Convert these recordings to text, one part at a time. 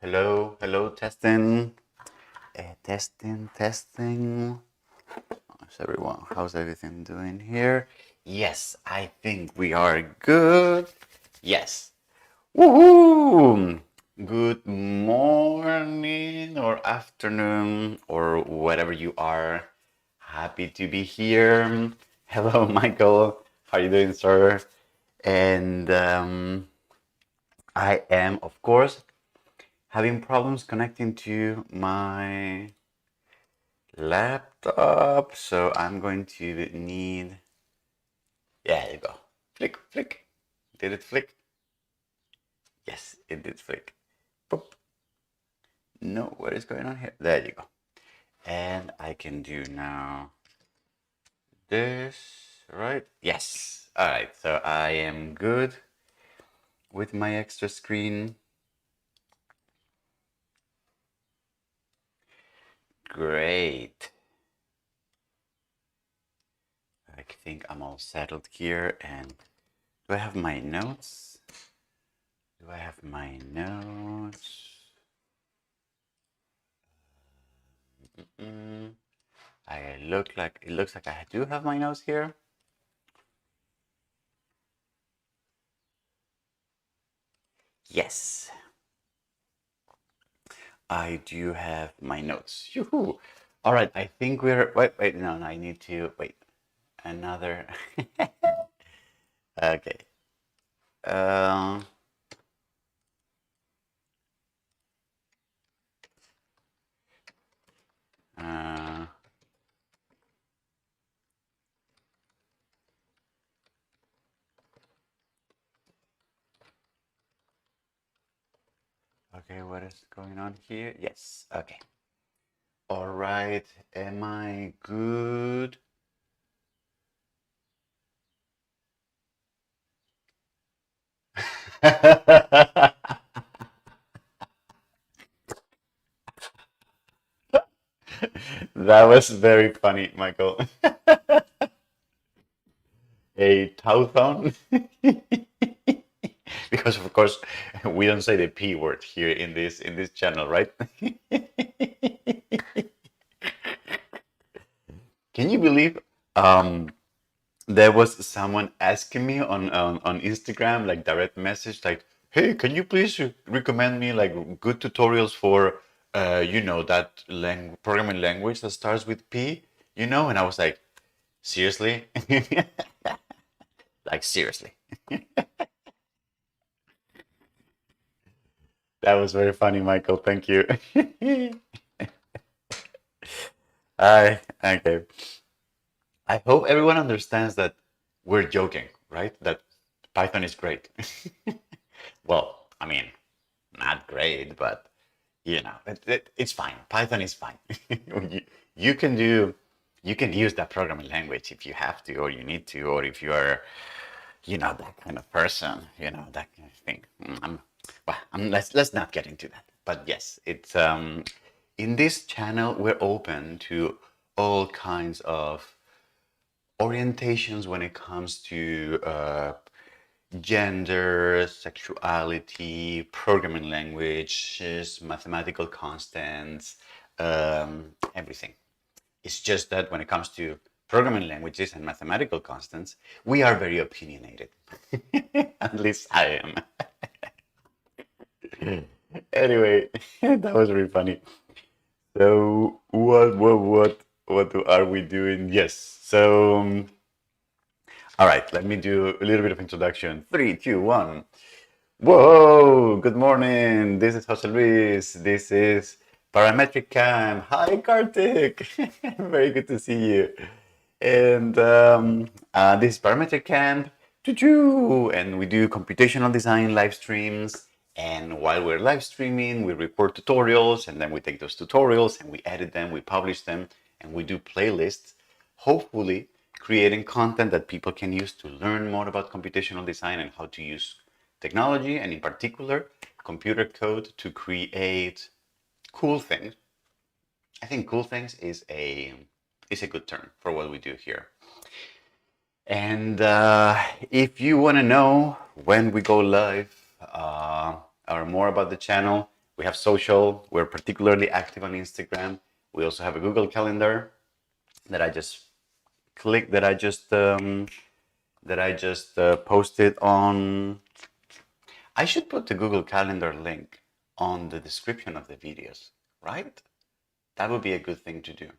Hello, testing. Testing. How's everything doing here? Yes, I think we are good. Yes. Woohoo! Good morning or afternoon or whatever you are. Happy to be here. Hello, Michael. How are you doing, sir? And I am, of course, having problems connecting to my laptop, so I'm going to need. Yeah, there you go. Flick, flick. Did it flick? Yes, it did flick. Boop. No, what is going on here? There you go. And I can do now this, right? Yes. All right, so I am good with my extra screen. Great. I think I'm all settled here. And do I have my notes? Do I have my notes? It looks like I do have my notes here. Yes, I do have my notes. Yoo-hoo. All right, I think we're wait, no, I need to wait. Another okay. Um uh, okay, what is going on here? Yes, okay. All right, am I good? That was very funny, Michael. A tauthon? Because of course we don't say the P word here in this channel, right? Can you believe um there was someone asking me on Instagram, like direct message, like, hey, can you please recommend me like good tutorials for that programming language that starts with P, And I was like, seriously? Like seriously. That was very funny, Michael. Thank you. Okay. I hope everyone understands that we're joking, right? That Python is great. Well, I mean, not great, but it's fine. Python is fine. you, you can do, you can use that programming language if you have to, or you need to, or if you are, that kind of person, that kind of thing. Let's not get into that. But yes, it's in this channel we're open to all kinds of orientations when it comes to gender, sexuality, programming languages, mathematical constants, everything. It's just that when it comes to programming languages and mathematical constants, we are very opinionated. At least I am. Anyway, that was really funny. So are we doing? Yes. So all right, let me do a little bit of introduction. 3, 2, 1. Whoa, good morning. This is Jose Luis. This is Parametric Camp. Hi, Kartik. Very good to see you. And this is Parametric Camp. Choo-choo. And we do computational design live streams. And while we're live streaming, we record tutorials, and then we take those tutorials and we edit them, we publish them, and we do playlists. Hopefully, creating content that people can use to learn more about computational design and how to use technology, and in particular, computer code to create cool things. I think cool things is a good term for what we do here. And if you want to know when we go live or more about the channel, We have social. We're particularly active on Instagram. We also have a Google Calendar that I just clicked, that I just posted on. I should put the Google Calendar link on the description of the videos, right? That would be a good thing to do.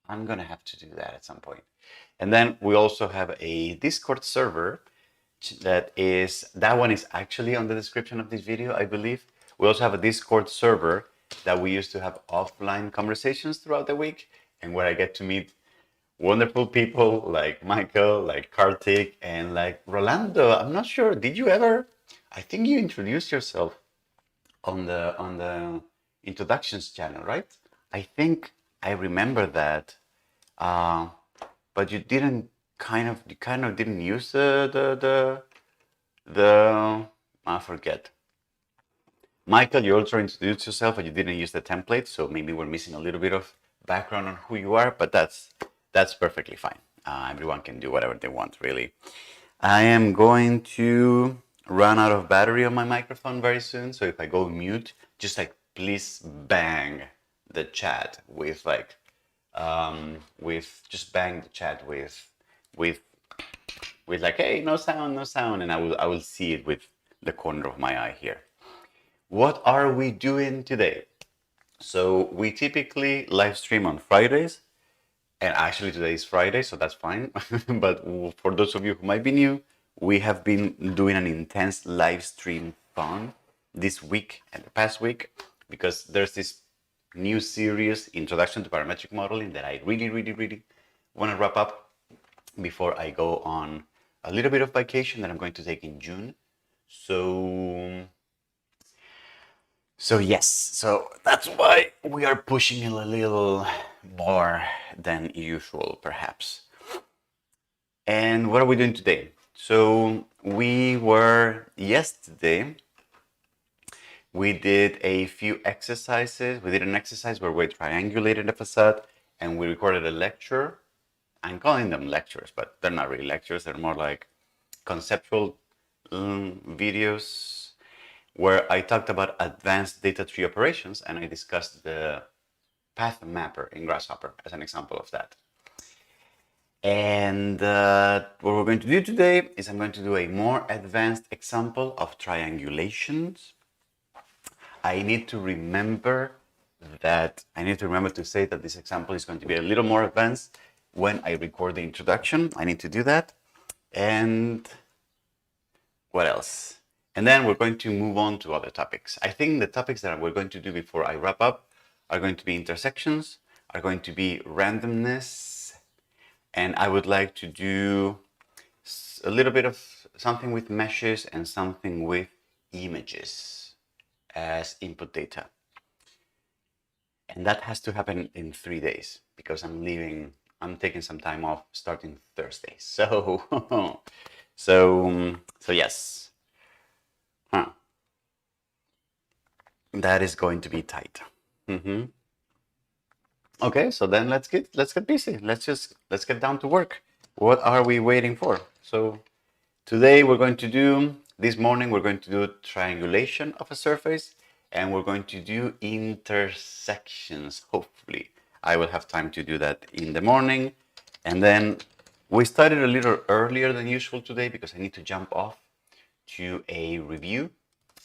I'm gonna have to do that at some point. And then we also have a Discord server that one is actually on the description of this video, I believe. We also have a Discord server that we used to have offline conversations throughout the week, and where I get to meet wonderful people like Michael, like Kartik, and like Rolando. I'm not sure. Did you ever? I think you introduced yourself on the introductions channel, right? I think I remember that, uh, but you didn't you kind of didn't use the I forget. Michael, you also introduced yourself, but you didn't use the template, so maybe we're missing a little bit of background on who you are, but that's perfectly fine. Everyone can do whatever they want, really. I am going to run out of battery on my microphone very soon, so if I go mute, just like please bang the chat with like with just bang the chat with with like, hey, no sound, no sound, and I will see it with the corner of my eye here. What are we doing today? So we typically live stream on Fridays, and actually today is Friday, so that's fine. But for those of you who might be new, we have been doing an intense live stream fun this week and the past week, because there's this new series, Introduction to Parametric Modeling, that I really, really, really want to wrap up before I go on a little bit of vacation that I'm going to take in June. So yes, so that's why we are pushing it a little more than usual, perhaps. And what are we doing today? So yesterday, we did a few exercises. We did an exercise where we triangulated a facade, and we recorded a lecture. I'm calling them lectures, but they're not really lectures. They're more like conceptual videos where I talked about advanced data tree operations, and I discussed the Pathmapper in Grasshopper as an example of that. And what we're going to do today is I'm going to do a more advanced example of triangulations. I need to remember to say that this example is going to be a little more advanced when I record the introduction. I need to do that. And what else? And then we're going to move on to other topics. I think the topics that we're going to do before I wrap up are going to be intersections, are going to be randomness, and I would like to do a little bit of something with meshes and something with images as input data. And that has to happen in 3 days because I'm taking some time off starting Thursday. So, so yes. That is going to be tight. Okay, so then let's get busy. Let's get down to work. What are we waiting for? So today this morning we're going to do triangulation of a surface, and we're going to do intersections. Hopefully I will have time to do that in the morning. And then we started a little earlier than usual today because I need to jump off to a review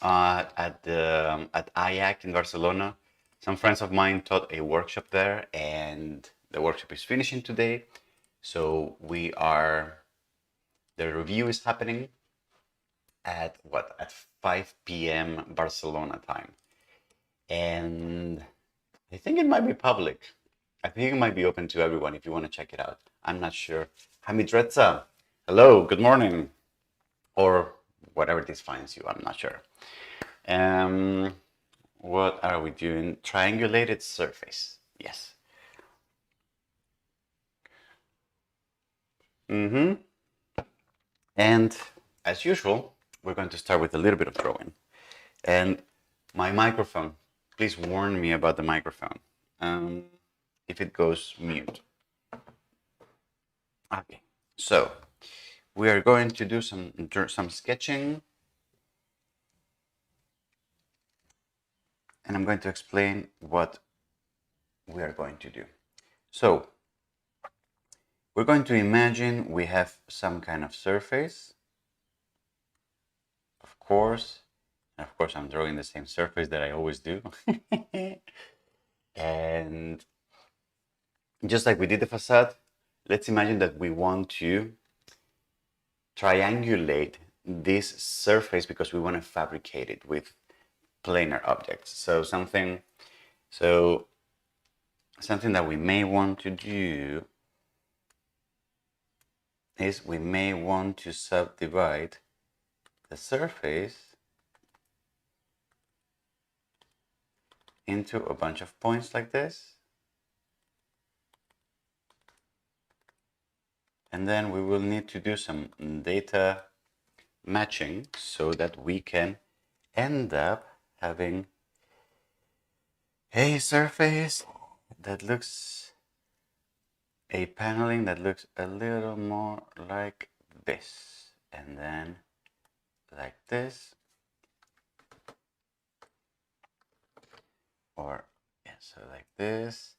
at IAC in Barcelona. Some friends of mine taught a workshop there, and the workshop is finishing today. So the review is happening at 5 p.m. Barcelona time. And I think it might be public. I think it might be open to everyone if you want to check it out. I'm not sure. Hamidretza, hello, good morning. Or whatever this finds you, I'm not sure. What are we doing? Triangulated surface. Yes. And as usual, we're going to start with a little bit of drawing. And my microphone, please warn me about the microphone. If it goes mute. Okay, so we are going to do some sketching. and I'm going to explain what we are going to do. So we're going to imagine we have some kind of surface, of course. And of course, I'm drawing the same surface that I always do. And just like we did the facade, let's imagine that we want to triangulate this surface because we want to fabricate it with planar objects. So something that we may want to do is we may want to subdivide the surface into a bunch of points like this. And then we will need to do some data matching so that we can end up having a surface that looks, a paneling that looks a little more like this, and then like this, or yeah, so like this,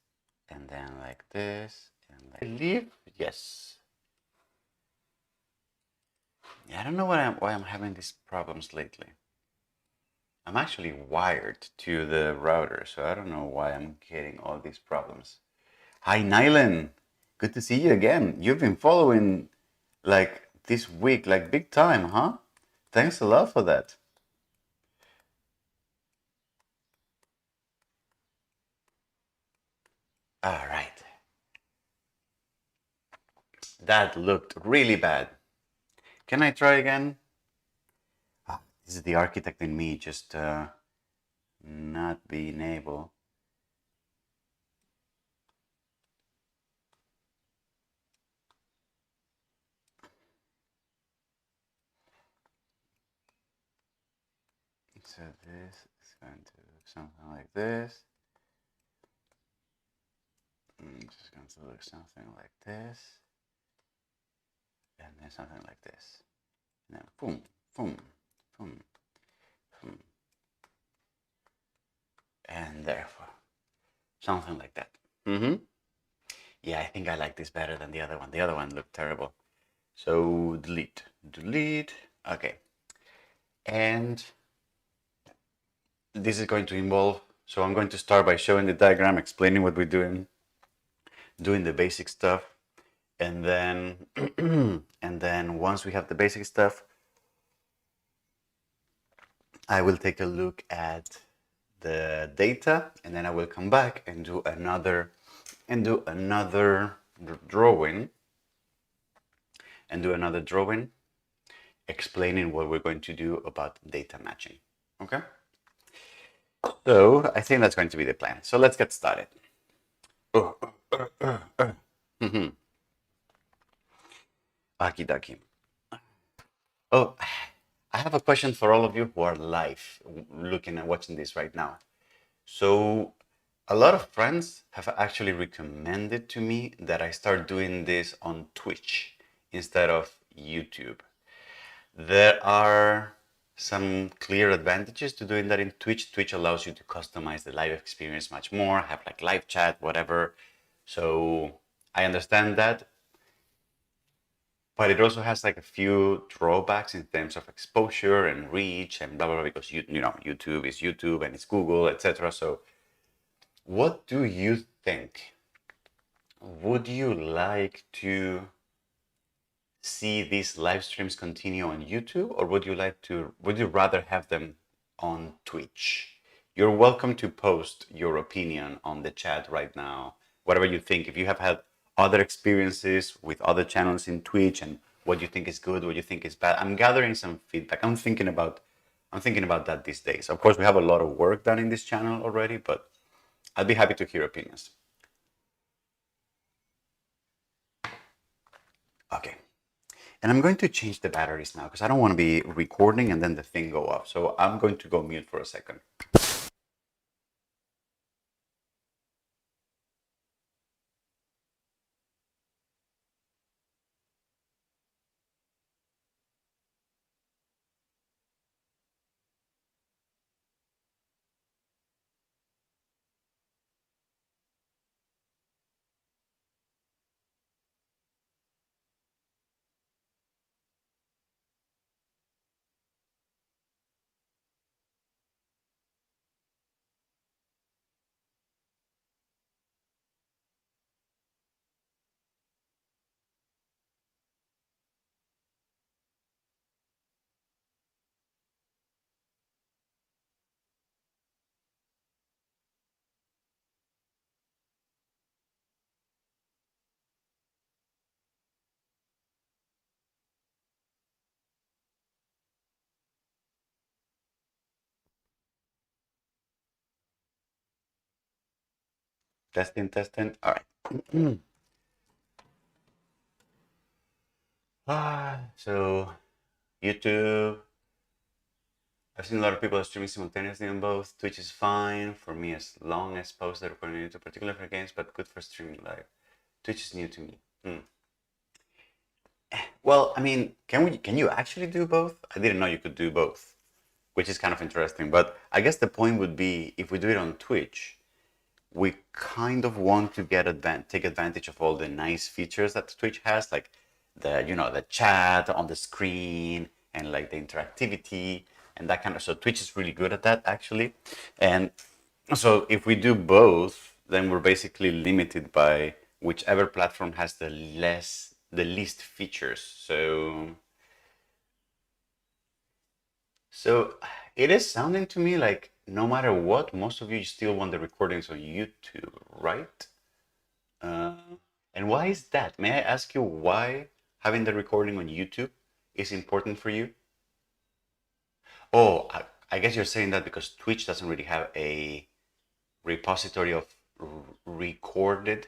and then like this, and like, I believe, yes. Yeah, I don't know why I'm having these problems lately. I'm actually wired to the router, so I don't know why I'm getting all these problems. Hi, Nylan. Good to see you again. You've been following like this week, like big time, huh? Thanks a lot for that. All right. That looked really bad. Can I try again? Ah, this is the architect in me just not being able. So this is going to look something like this. Just going to look something like this. And then something like this. And then boom, boom, boom, boom. And therefore, something like that. Yeah, I think I like this better than the other one. The other one looked terrible. So delete, delete. Okay. And this is going to involve, so I'm going to start by showing the diagram, explaining what we're doing the basic stuff. And then, and then once we have the basic stuff, I will take a look at the data, and then I will come back and do another drawing, explaining what we're going to do about data matching. Okay? So I think that's going to be the plan. So let's get started. Aki daki. Oh, I have a question for all of you who are live looking and watching this right now. So a lot of friends have actually recommended to me that I start doing this on Twitch instead of YouTube. There are some clear advantages to doing that in Twitch. Twitch allows you to customize the live experience much more, have like live chat, whatever. So I understand that, but it also has like a few drawbacks in terms of exposure and reach and blah blah blah, because you know YouTube is YouTube and it's Google, etc. So what do you think? Would you like to see these live streams continue on YouTube, or would you rather have them on Twitch? You're welcome to post your opinion on the chat right now, whatever you think. If you have had other experiences with other channels in Twitch and what you think is good, what you think is bad. I'm gathering some feedback. I'm thinking about that these days. Of course, we have a lot of work done in this channel already, but I'd be happy to hear opinions. Okay. And I'm going to change the batteries now because I don't want to be recording and then the thing go off. So I'm going to go mute for a second. Testing, testing. All right. So YouTube. I've seen a lot of people streaming simultaneously on both. Twitch is fine for me as long as posts that are recording into particular for games, but good for streaming live. Twitch is new to me. Well, I mean, can you actually do both? I didn't know you could do both, which is kind of interesting. But I guess the point would be if we do it on Twitch, we kind of want to take advantage of all the nice features that Twitch has, like the chat on the screen and like the interactivity and that kind of. So Twitch is really good at that actually, and so if we do both, then we're basically limited by whichever platform has the least features. So it is sounding to me like no matter what, most of you still want the recordings on YouTube, right? Uh, and why is that? May I ask you why having the recording on YouTube is important for you? Oh, I guess you're saying that because Twitch doesn't really have a repository of recorded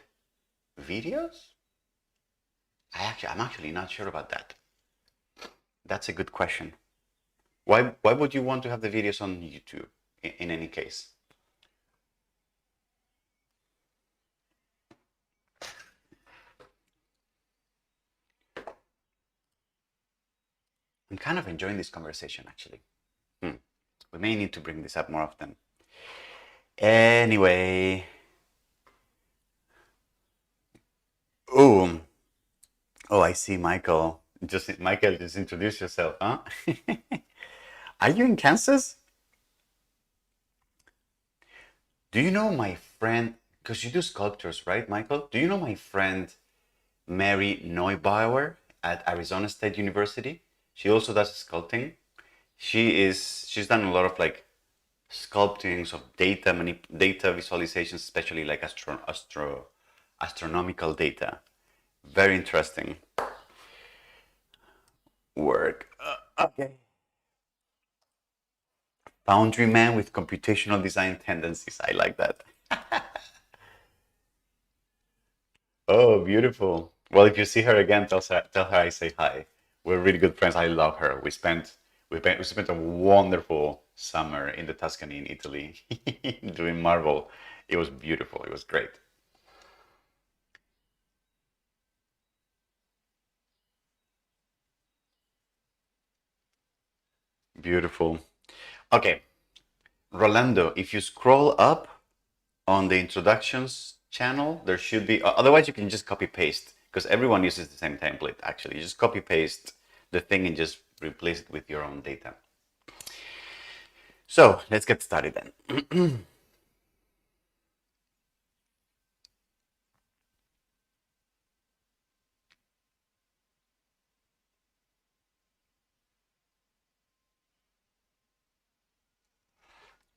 videos? I'm actually not sure about that. That's a good question. Why would you want to have the videos on YouTube in any case? I'm kind of enjoying this conversation actually. We may need to bring this up more often. Anyway. Oh, I see, Michael. Michael, just introduce yourself, huh? Are you in Kansas? Do you know my friend? Because you do sculptures, right, Michael? Do you know my friend Mary Neubauer at Arizona State University? She also does sculpting. She's done a lot of like sculptings of data visualizations, especially like astronomical data. Very interesting work. Okay. Foundry man with computational design tendencies. I like that. Oh, beautiful. Well, if you see her again, tell her I say hi. We're really good friends. I love her. We spent a wonderful summer in the Tuscany in Italy doing marble. It was beautiful. It was great. Beautiful. Okay, Rolando, if you scroll up on the introductions channel, there should be, otherwise you can just copy paste because everyone uses the same template actually. You just copy paste the thing and just replace it with your own data. So let's get started then.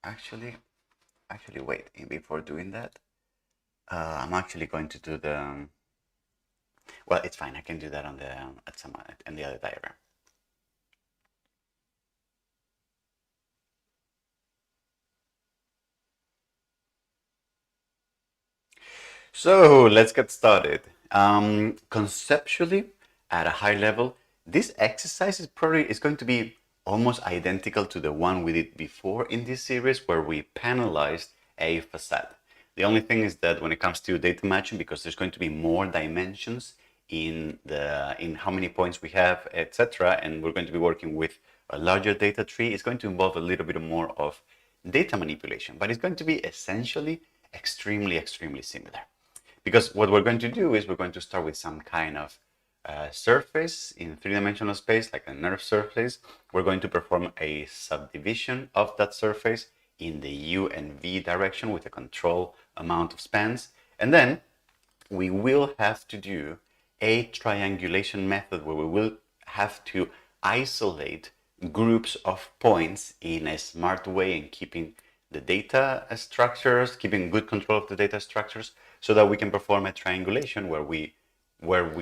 Actually, wait, before doing that, I'm actually going to do the, well, it's fine. I can do that on the, in the other diagram. So let's get started. Conceptually, at a high level, this exercise is going to be almost identical to the one we did before in this series where we panelized a facade. The only thing is that when it comes to data matching, because there's going to be more dimensions in how many points we have, etc., and we're going to be working with a larger data tree, it's going to involve a little bit more of data manipulation, but it's going to be essentially extremely similar. Because what we're going to do is we're going to start with some kind of surface in three-dimensional space, like a nerve surface. We're going to perform a subdivision of that surface in the U and V direction with a control amount of spans. And then we will have to do a triangulation method where we will have to isolate groups of points in a smart way and keeping the data structures, keeping good control of the data structures so that we can perform a triangulation where we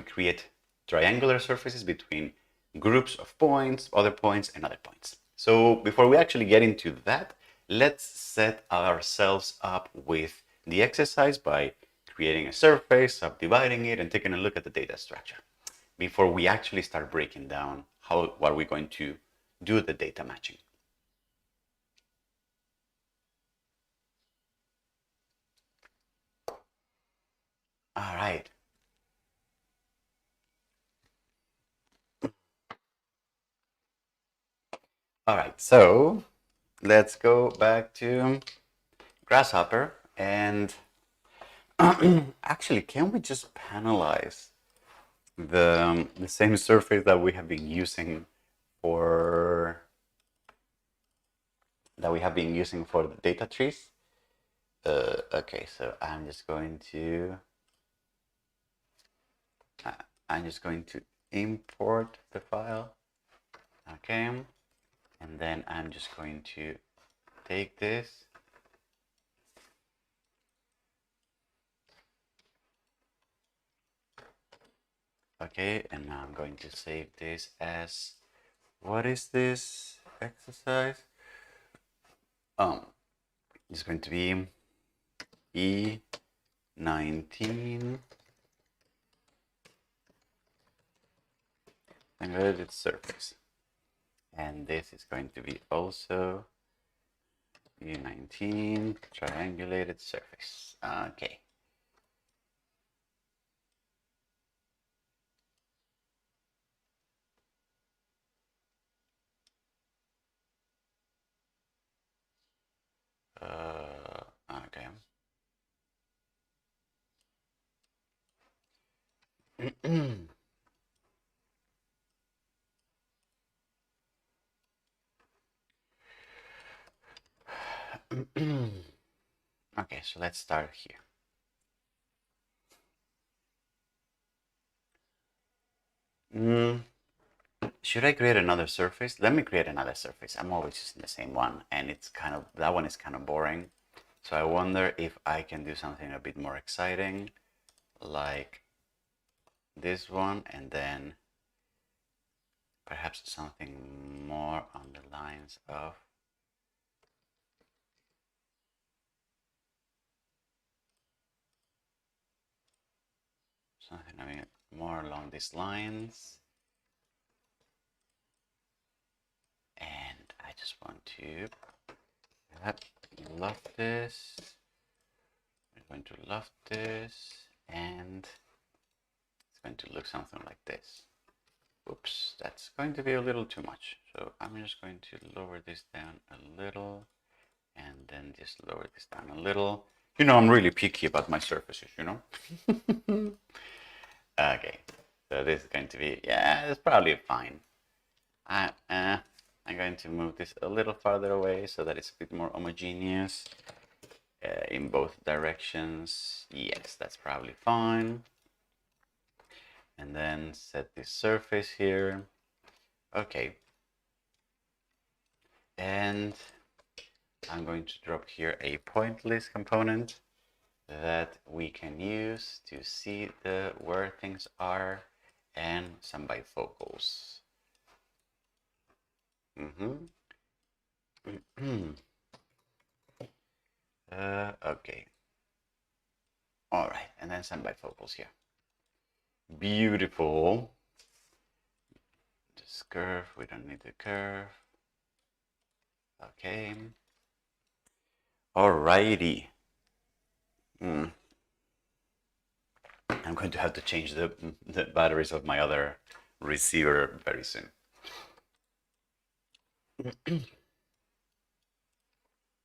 create triangular surfaces between groups of points, other points, and other points. So before we actually get into that, let's set ourselves up with the exercise by creating a surface, subdividing it, and taking a look at the data structure before we actually start breaking down what we're going to do the data matching. All right. All right, so let's go back to Grasshopper and actually, can we just panelize the same surface that we have been using for the data trees? Okay, so I'm just going to import the file. Okay, and then I'm just going to take this. Okay, and now I'm going to save this as, what is this exercise? It's going to be E19 triangulated surface, and this is going to be also E19 triangulated surface. Okay. Okay. Okay, so let's start here. Should I create another surface? Let me create another surface. I'm always using the same one, and that one is kind of boring. So I wonder if I can do something a bit more exciting, like this one, and then perhaps something more on the lines of something more along these lines. And I just want to love this. I'm going to love this, and it's going to look something like this. Oops, that's going to be a little too much. So I'm just going to lower this down a little, and then just lower this down a little. You know, I'm really picky about my surfaces, you know? Okay, so this is going to be, yeah, it's probably fine. I'm going to move this a little farther away so that it's a bit more homogeneous in both directions. Yes, that's probably fine. And then set this surface here. Okay. And I'm going to drop here a point list component that we can use to see where things are, and some bifocals. Okay. All right, and then some bifocals here. Beautiful. This curve, we don't need the curve. Okay. Alrighty. I'm going to have to change the batteries of my other receiver very soon.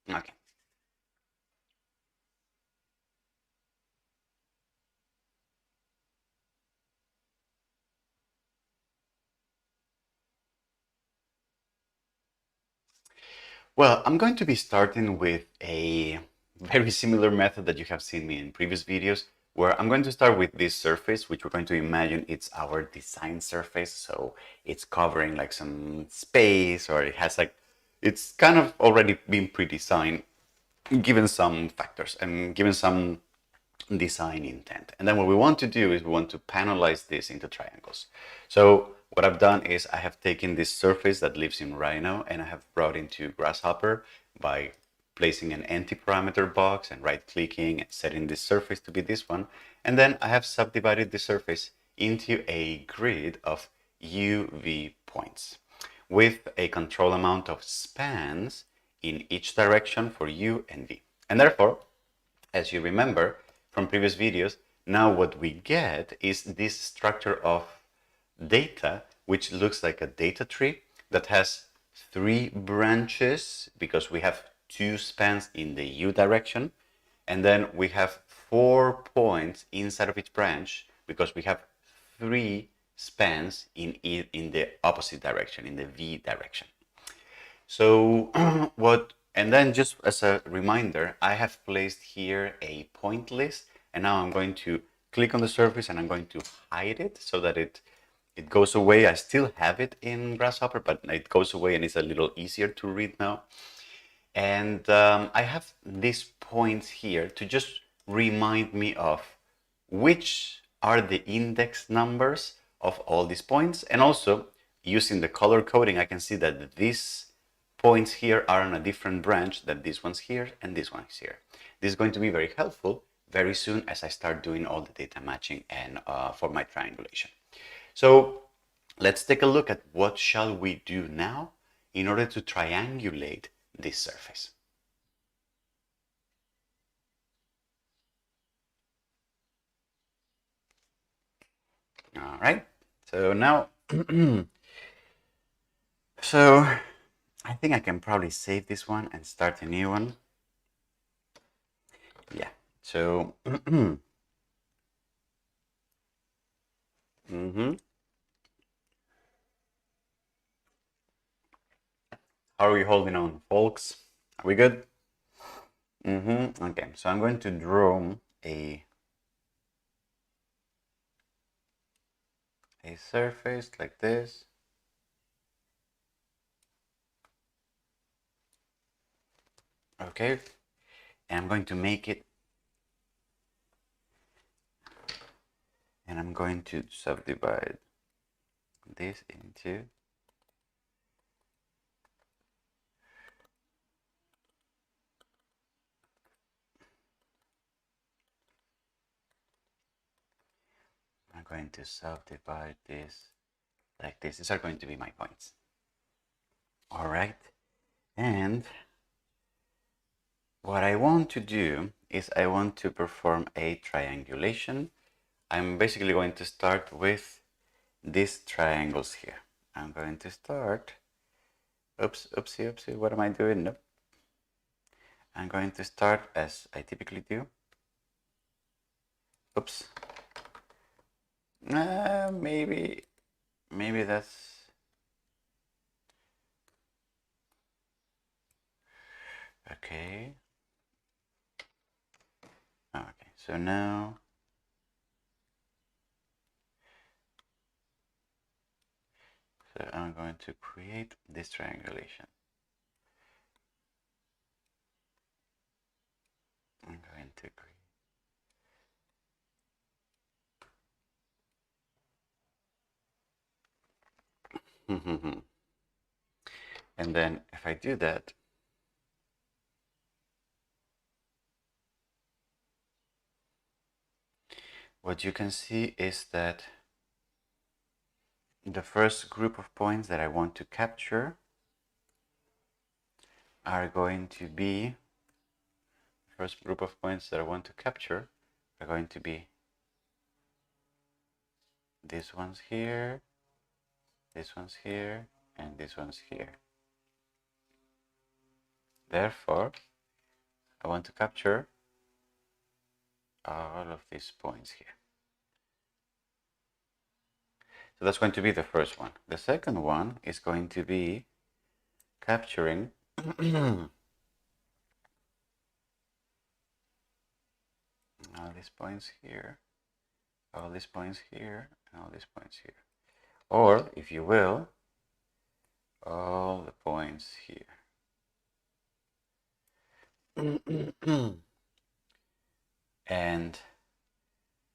Okay. Well, I'm going to be starting with a very similar method that you have seen me in previous videos, where I'm going to start with this surface, which we're going to imagine it's our design surface. So it's covering like some space, or it has like, it's kind of already been pre-designed, given some factors and given some design intent. And then what we want to do is we want to panelize this into triangles. So what I've done is I have taken this surface that lives in Rhino and I have brought into Grasshopper by placing an empty parameter box and right-clicking and setting this surface to be this one. And then I have subdivided the surface into a grid of UV points with a control amount of spans in each direction for U and V. And therefore, as you remember from previous videos, now what we get is this structure of data, which looks like a data tree that has 3 branches because we have 2 spans in the U direction, and then we have 4 points inside of each branch because we have 3 spans in the opposite direction, in the V direction. So and then just as a reminder, I have placed here a point list, and now I'm going to click on the surface and I'm going to hide it so that it goes away. I still have it in Grasshopper, but it goes away and it's a little easier to read now. And I have these points here to just remind me of which are the index numbers of all these points. And also, using the color coding, I can see that these points here are on a different branch than these ones here and these ones here. This is going to be very helpful very soon as I start doing all the data matching and for my triangulation. So let's take a look at what shall we do now in order to triangulate this surface. All right, so now, so I think I can probably save this one and start a new one. Yeah, so, How are we holding on, folks? Are we good? Okay, so I'm going to draw a surface like this. Okay, and I'm going to make it, and I'm going to subdivide this into I'm going to subdivide this like this. These are going to be my points. All right, and what I want to do is I want to perform a triangulation. I'm basically going to start with these triangles here. I'm going to start, oopsie, what am I doing? Nope. I'm going to start as I typically do. Oops. Maybe that's, okay. Okay, so now, so I'm going to create this triangulation. I'm going to create. And then if I do that, what you can see is that the first group of points that I want to capture are going to be, first group of points that I want to capture are going to be these ones here, and these ones here. Therefore, I want to capture all of these points here. So that's going to be the first one. The second one is going to be capturing all these points here, all these points here, and all these points here. Or, if you will, all the points here. And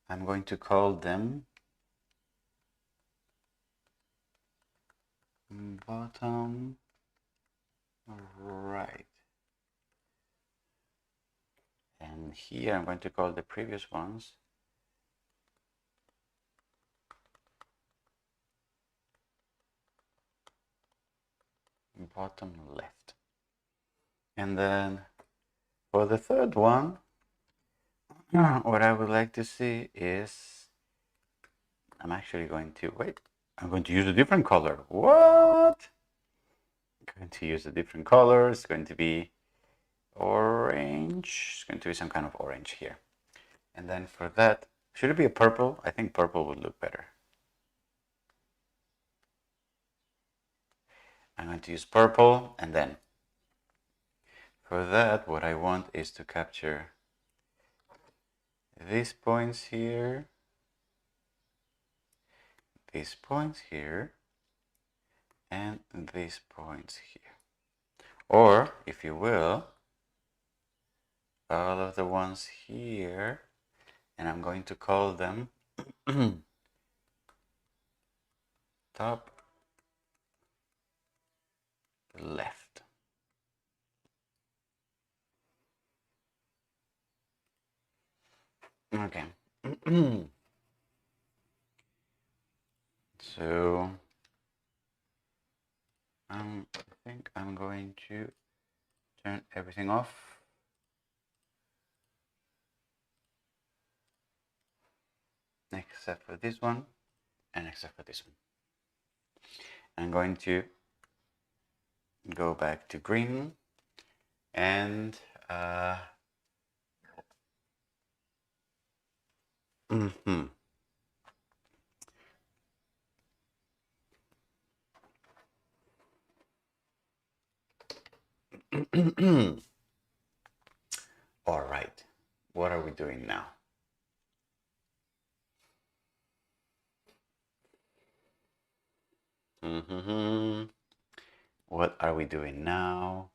I'm going to call them bottom right. And here I'm going to call the previous ones bottom left. And then for the third one, what I would like to see is, I'm actually going to, I'm going to use a different color. What? I'm going to use a different color. It's going to be orange. It's going to be some kind of orange here. And then for that, should it be a purple? I think purple would look better. I'm going to use purple, and then for that, what I want is to capture these points here, these points here, and these points here. Or, if you will, all of the ones here, and I'm going to call them top left. Okay. So I think I'm going to turn everything off. Except for this one, and except for this one. I'm going to go back to green, and all right, what are we doing now? What are we doing now?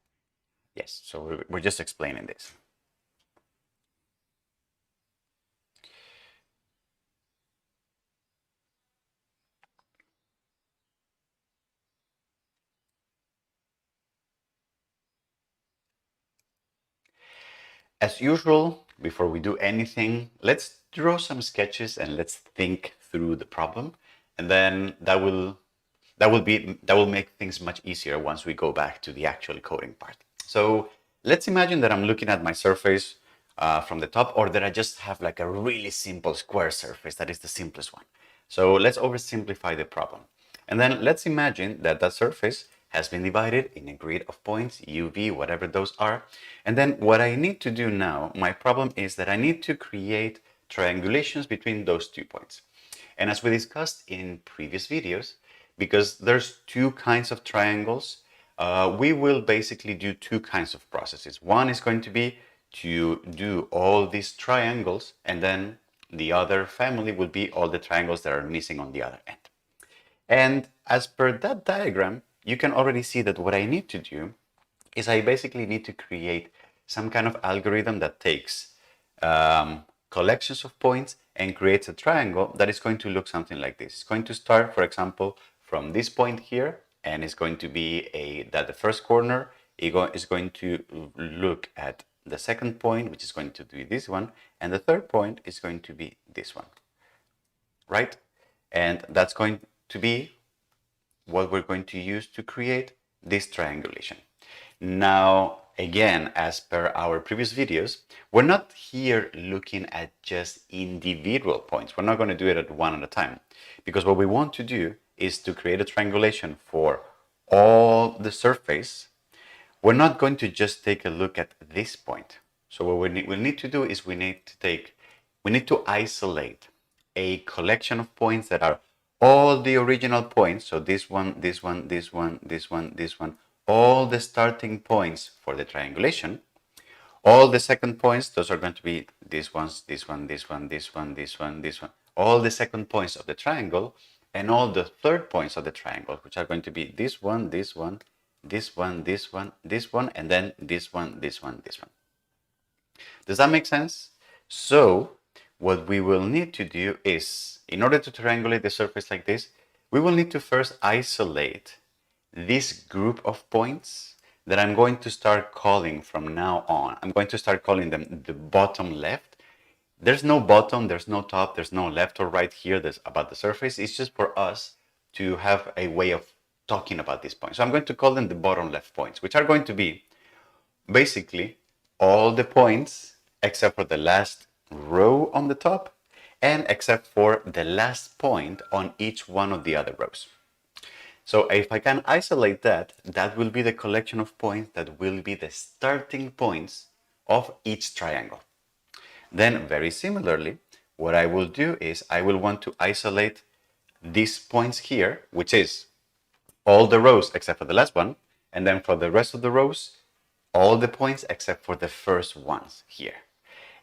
Yes, so we're just explaining this. As usual, before we do anything, let's draw some sketches and let's think through the problem, and then that will make things much easier once we go back to the actual coding part. So let's imagine that I'm looking at my surface from the top, or that I just have like a really simple square surface that is the simplest one. So let's oversimplify the problem. And then let's imagine that that surface has been divided in a grid of points, u, v, whatever those are. And then what I need to do now, my problem is that I need to create triangulations between those 2 points. And as we discussed in previous videos, because there's 2 kinds of triangles, we will basically do 2 kinds of processes. One is going to be to do all these triangles, and then the other family will be all the triangles that are missing on the other end. And as per that diagram, you can already see that what I need to do is I basically need to create some kind of algorithm that takes collections of points and creates a triangle that is going to look something like this. It's going to start, for example, from this point here, and it's going to be that the first corner is going to look at the second point, which is going to be this one, and the third point is going to be this one, right? And that's going to be what we're going to use to create this triangulation. Now, again, as per our previous videos, we're not here looking at just individual points. We're not going to do it at one at a time, because what we want to do is to create a triangulation for all the surface. We're not going to just take a look at this point. So what we'll need to do is we need to isolate a collection of points that are all the original points. So this one, this one, this one, this one, this one, all the starting points for the triangulation. All the second points, those are going to be these ones, this one, this one, this one, this one, this one. All the second points of the triangle, and all the third points of the triangle, which are going to be this one, this one, this one, this one, this one, and then this one, this one, this one. Does that make sense? So what we will need to do is, in order to triangulate the surface like this, we will need to first isolate this group of points that I'm going to start calling from now on. I'm going to start calling them the bottom left. There's no bottom, there's no top, there's no left or right here. That's about the surface. It's just for us to have a way of talking about these points. So I'm going to call them the bottom left points, which are going to be basically all the points except for the last row on the top and except for the last point on each one of the other rows. So if I can isolate that, that will be the collection of points that will be the starting points of each triangle. Then very similarly, what I will do is I will want to isolate these points here, which is all the rows except for the last one. And then for the rest of the rows, all the points except for the first ones here.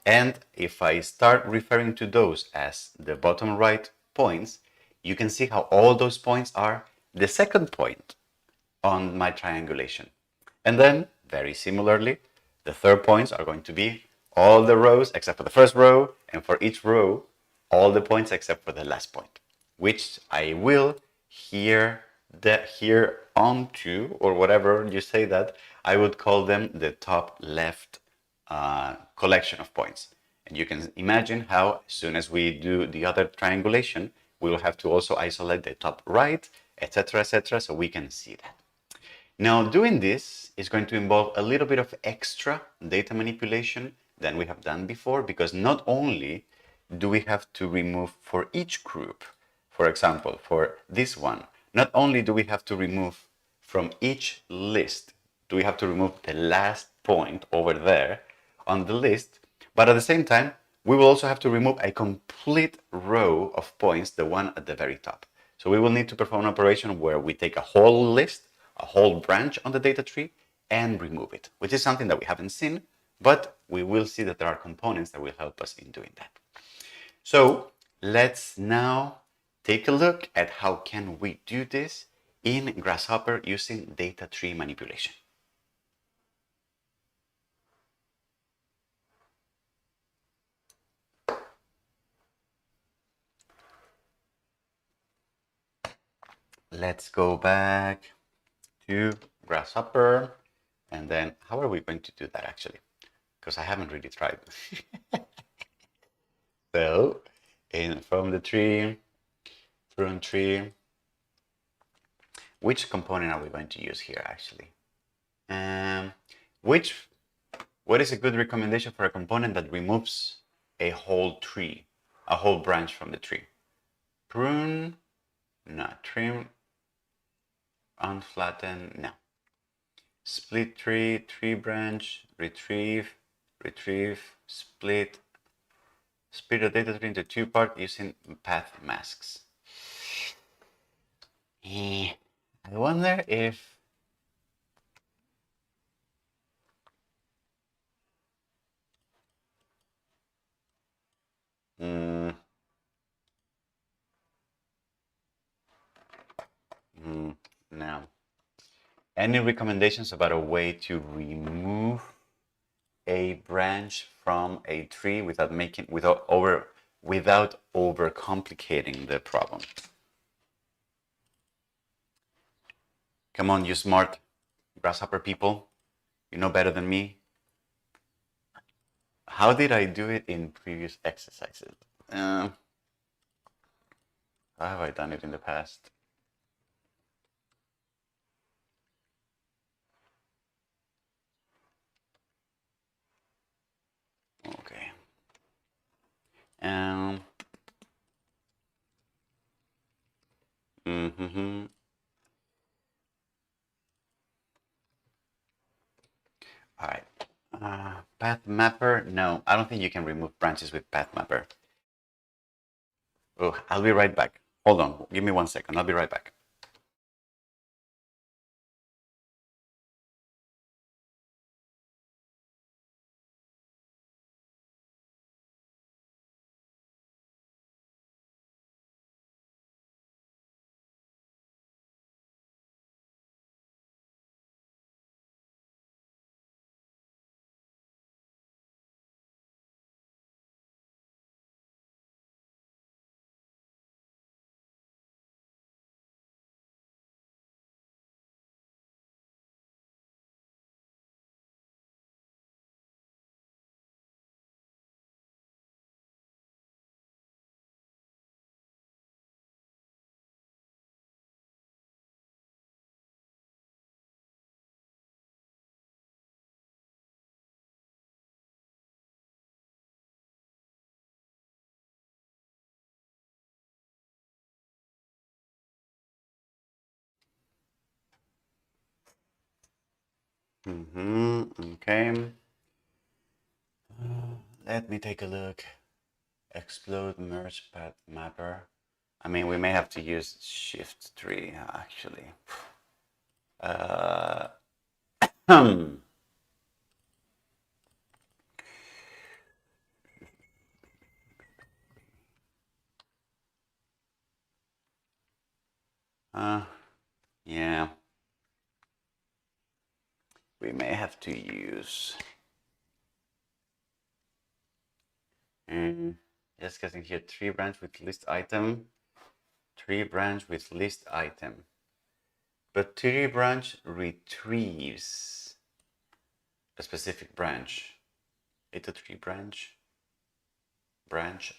And if I start referring to those as the bottom right points, you can see how all those points are the second point on my triangulation. And then, very similarly, the third points are going to be all the rows except for the first row, and for each row, all the points except for the last point, which I will here onto, or whatever you say that, I would call them the top left collection of points. And you can imagine how, as soon as we do the other triangulation, we will have to also isolate the top right, etc., so we can see that. Now, doing this is going to involve a little bit of extra data manipulation than we have done before, because not only do we have to remove for each group, for example, for this one, not only do we have to remove from each list, do we have to remove the last point over there on the list, but at the same time, we will also have to remove a complete row of points, the one at the very top. So we will need to perform an operation where we take a whole list, a whole branch on the data tree, and remove it, which is something that we haven't seen, but we will see that there are components that will help us in doing that. So let's now take a look at how can we do this in Grasshopper using data tree manipulation. Let's go back to Grasshopper, and then how are we going to do that actually? Because I haven't really tried. So, from the tree, from tree, which component are we going to use here actually? What is a good recommendation for a component that removes a whole tree, a whole branch from the tree? Prune, no. Trim, unflatten, no. Split tree, tree branch, retrieve, split the data tree into two parts using path masks. I wonder if now, any recommendations about a way to remove a branch from a tree without overcomplicating the problem? Come on, you smart Grasshopper people, you know better than me. How did I do it in previous exercises? How have I done it in the past? Okay. All right. Pathmapper? No, I don't think you can remove branches with Pathmapper. Oh, I'll be right back. Hold on, give me 1 second. I'll be right back. Okay. Let me take a look. Explode merge Pathmapper. I mean, we may have to use Shift 3 actually. Uh, yeah, we may have to use. Just getting here, tree branch with list item, tree branch with list item. But tree branch retrieves a specific branch. It's a tree branch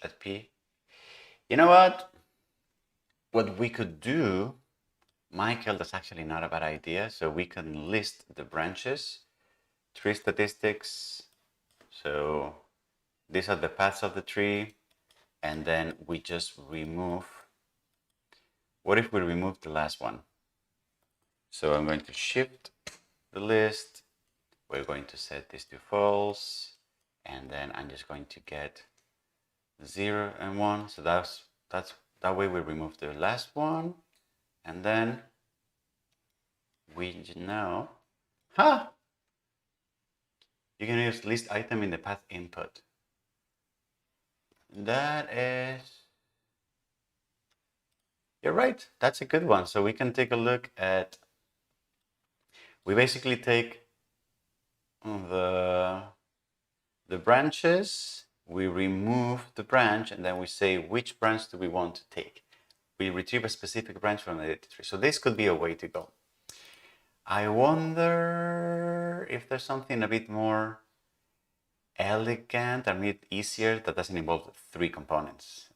at P. You know what? What we could do, Michael, that's actually not a bad idea. So we can list the branches, tree statistics. So these are the paths of the tree. And then we just remove. What if we remove the last one? So I'm going to shift the list. We're going to set this to false. And then I'm just going to get 0 and 1. So that way we remove the last one. And then we know, you can use list item in the path input. That is, you're right. That's a good one. So we can take a look at, we basically take the branches, we remove the branch, and then we say which branch do we want to take. We retrieve a specific branch from the data tree. So this could be a way to go. I wonder if there's something a bit more elegant, a bit easier that doesn't involve 3 components.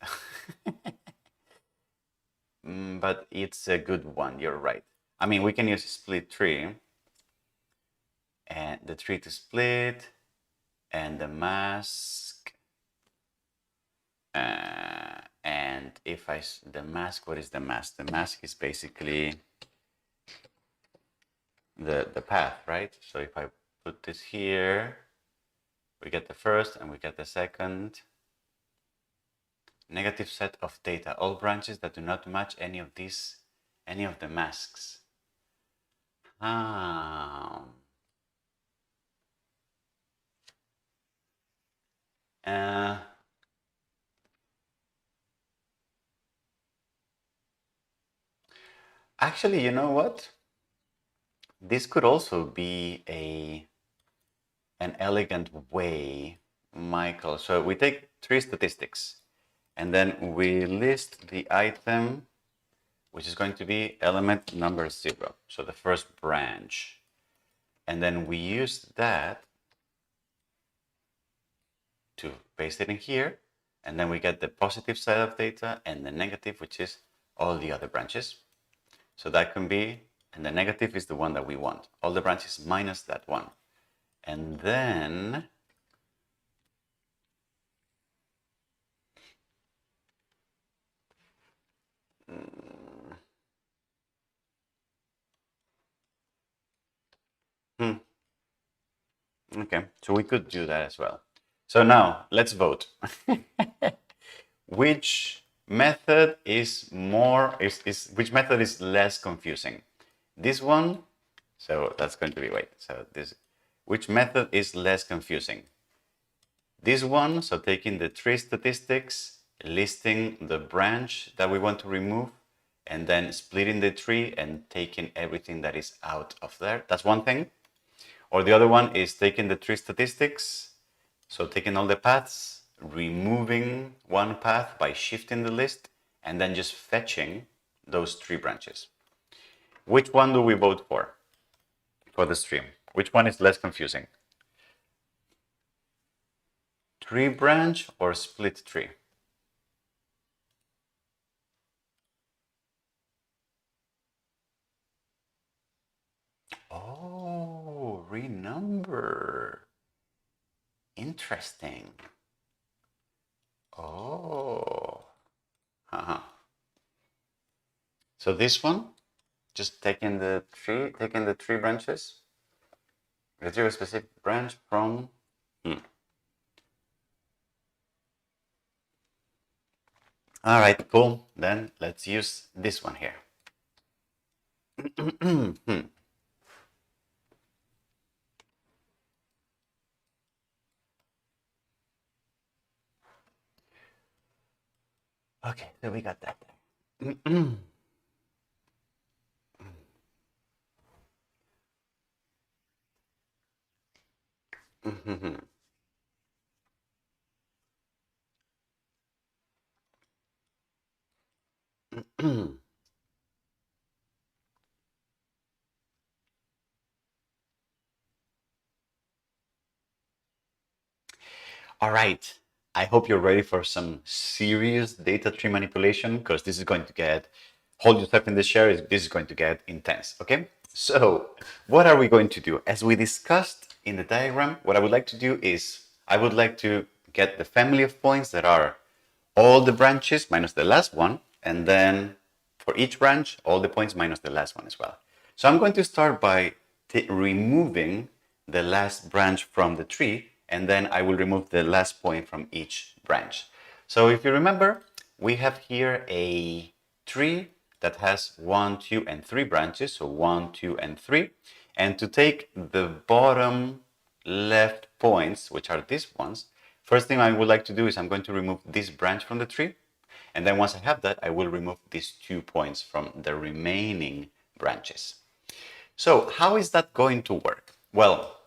But it's a good one, you're right. I mean, we can use a split tree, and the tree to split, and the mask. And if the mask, what is the mask? The mask is basically the path, right? So if I put this here, we get the first and we get the second. Negative set of data, all branches that do not match any of the masks. Actually, you know what? This could also be an elegant way, Michael. So we take 3 statistics and then we list the item, which is going to be element number 0. So the first branch. And then we use that to paste it in here. And then we get the positive side of data and the negative, which is all the other branches. So that can be, and the negative is the one that we want. All the branches minus that one. And then okay, so we could do that as well. So now let's vote. Which method is which method is less confusing? This one. So that's going to be which method is less confusing? This one, so taking the tree statistics, listing the branch that we want to remove, and then splitting the tree and taking everything that is out of there. That's one thing. Or the other one is taking the tree statistics, so taking all the paths, removing one path by shifting the list, and then just fetching those 3 branches. Which one do we vote for the stream? Which one is less confusing? Tree branch or split tree? Oh, renumber. Interesting. Oh. So this one, just taking the 3 branches. Retrieve a specific branch from. All right, cool. Then let's use this one here. Okay, so we got that there. All right. I hope you're ready for some serious data tree manipulation because this is going to get, hold yourself in the chair, this is going to get intense, okay? So what are we going to do? As we discussed in the diagram, what I would like to do is I would like to get the family of points that are all the branches minus the last one, and then for each branch, all the points minus the last one as well. So I'm going to start by removing the last branch from the tree, and then I will remove the last point from each branch. So if you remember, we have here a tree that has 1, 2, and 3 branches, so 1, 2, and 3. And to take the bottom left points, which are these ones, first thing I would like to do is I'm going to remove this branch from the tree. And then once I have that, I will remove these 2 points from the remaining branches. So how is that going to work? Well,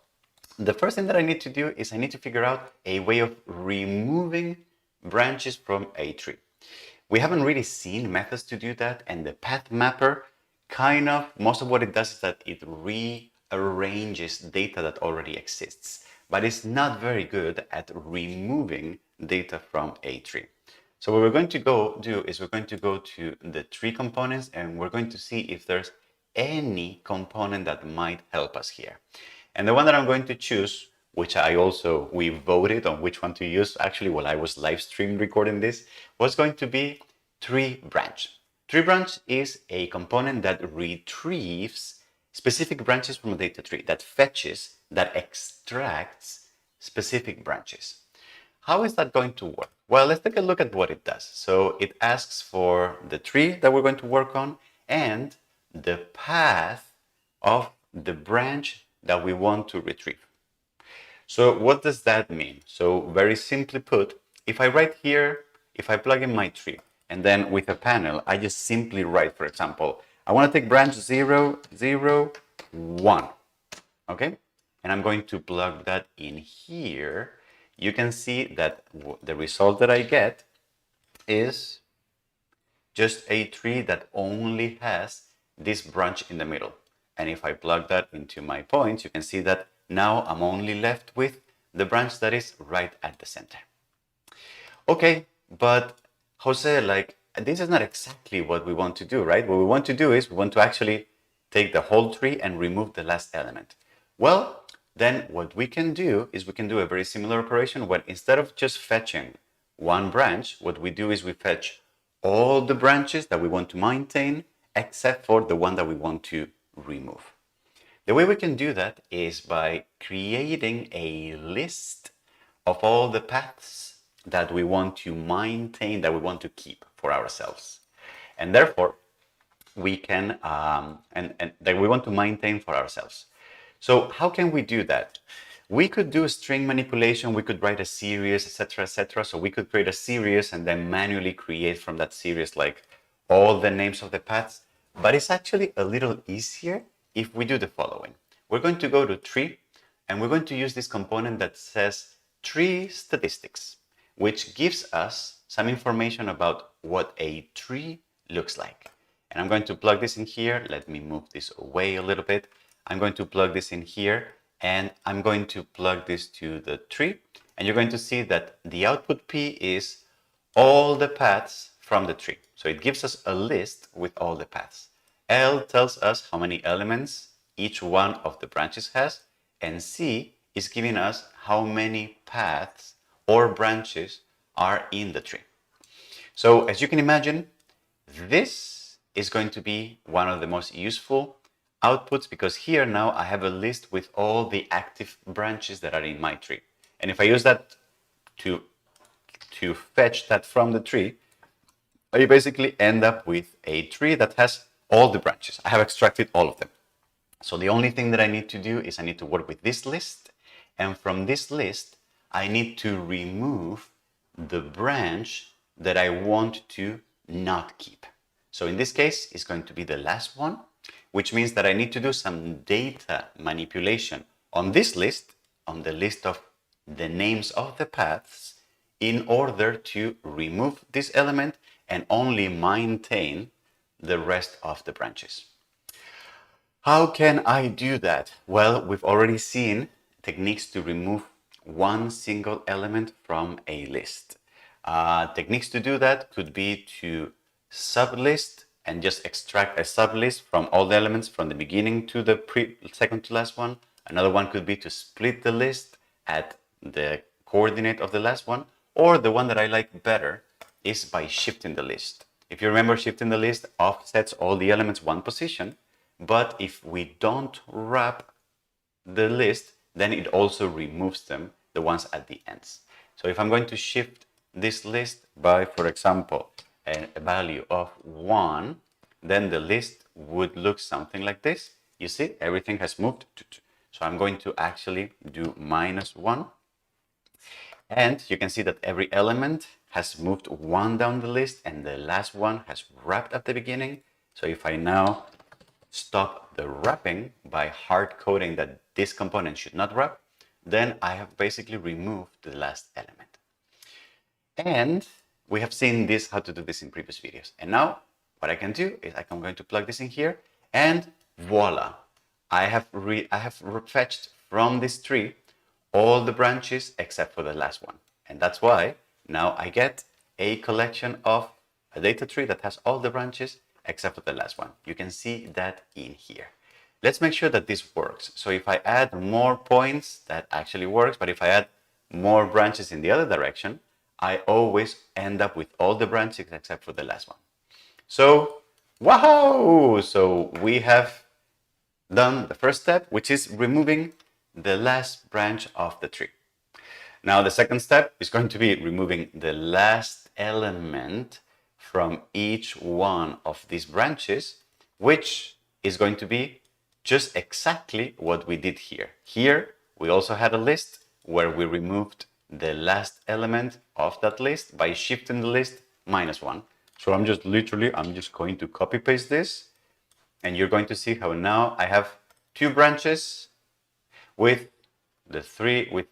the first thing that I need to do is I need to figure out a way of removing branches from a tree. We haven't really seen methods to do that, and the Pathmapper kind of, most of what it does is that it rearranges data that already exists, but it's not very good at removing data from a tree. So what we're going to go do is we're going to go to the tree components and we're going to see if there's any component that might help us here. And the one that I'm going to choose, which we voted on which one to use, actually while I was live stream recording this, was going to be tree branch. Tree branch is a component that retrieves specific branches from a data tree, that fetches, that extracts specific branches. How is that going to work? Well, let's take a look at what it does. So it asks for the tree that we're going to work on and the path of the branch that we want to retrieve. So what does that mean? So very simply put, if I write here, if I plug in my tree, and then with a panel, I just simply write, for example, I want to take branch 0, 0, 1, okay? And I'm going to plug that in here. You can see that the result that I get is just a tree that only has this branch in the middle. And if I plug that into my points, you can see that now I'm only left with the branch that is right at the center. Okay, but Jose, like, this is not exactly what we want to do, right? What we want to do is we want to actually take the whole tree and remove the last element. Well, then what we can do is we can do a very similar operation where instead of just fetching one branch, what we do is we fetch all the branches that we want to maintain except for the one that we want to remove. The way we can do that is by creating a list of all the paths that we want to maintain, that we want to keep for ourselves. And therefore, we can, and that we want to maintain for ourselves. So how can we do that? We could do string manipulation, we could write a series, etc., etc. So we could create a series and then manually create from that series like all the names of the paths. But it's actually a little easier if we do the following. We're going to go to tree and we're going to use this component that says tree statistics, which gives us some information about what a tree looks like. And I'm going to plug this in here. Let me move this away a little bit. I'm going to plug this in here and I'm going to plug this to the tree. And you're going to see that the output P is all the paths from the tree. So it gives us a list with all the paths. L tells us how many elements each one of the branches has. And C is giving us how many paths or branches are in the tree. So as you can imagine, this is going to be one of the most useful outputs because here now I have a list with all the active branches that are in my tree. And if I use that to fetch that from the tree, I basically end up with a tree that has all the branches. I have extracted all of them. So the only thing that I need to do is I need to work with this list. And from this list, I need to remove the branch that I want to not keep. So in this case, it's going to be the last one, which means that I need to do some data manipulation on this list, on the list of the names of the paths, in order to remove this element and only maintain the rest of the branches. How can I do that? Well, we've already seen techniques to remove one single element from a list. Techniques to do that could be to sublist and just extract a sublist from all the elements from the beginning to the second to last one. Another one could be to split the list at the coordinate of the last one, or the one that I like better is by shifting the list. If you remember, shifting the list offsets all the elements one position, but if we don't wrap the list, then it also removes them, the ones at the ends. So if I'm going to shift this list by, for example, a value of 1, then the list would look something like this. You see, everything has moved. So I'm going to actually do -1. And you can see that every element has moved 1 down the list and the last one has wrapped at the beginning. So if I now stop the wrapping by hard coding that this component should not wrap, then I have basically removed the last element. And we have seen this, how to do this in previous videos. And now what I can do is I'm going to plug this in here and voila, I have fetched from this tree all the branches except for the last one. And that's why now I get a collection of a data tree that has all the branches except for the last one. You can see that in here. Let's make sure that this works. So if I add more points, that actually works. But if I add more branches in the other direction, I always end up with all the branches except for the last one. So, wow! So we have done the first step, which is removing the last branch of the tree. Now the second step is going to be removing the last element from each one of these branches, which is going to be just exactly what we did here. Here, we also had a list where we removed the last element of that list by shifting the list -1. So I'm just going to copy paste this, and you're going to see how now I have 2 branches with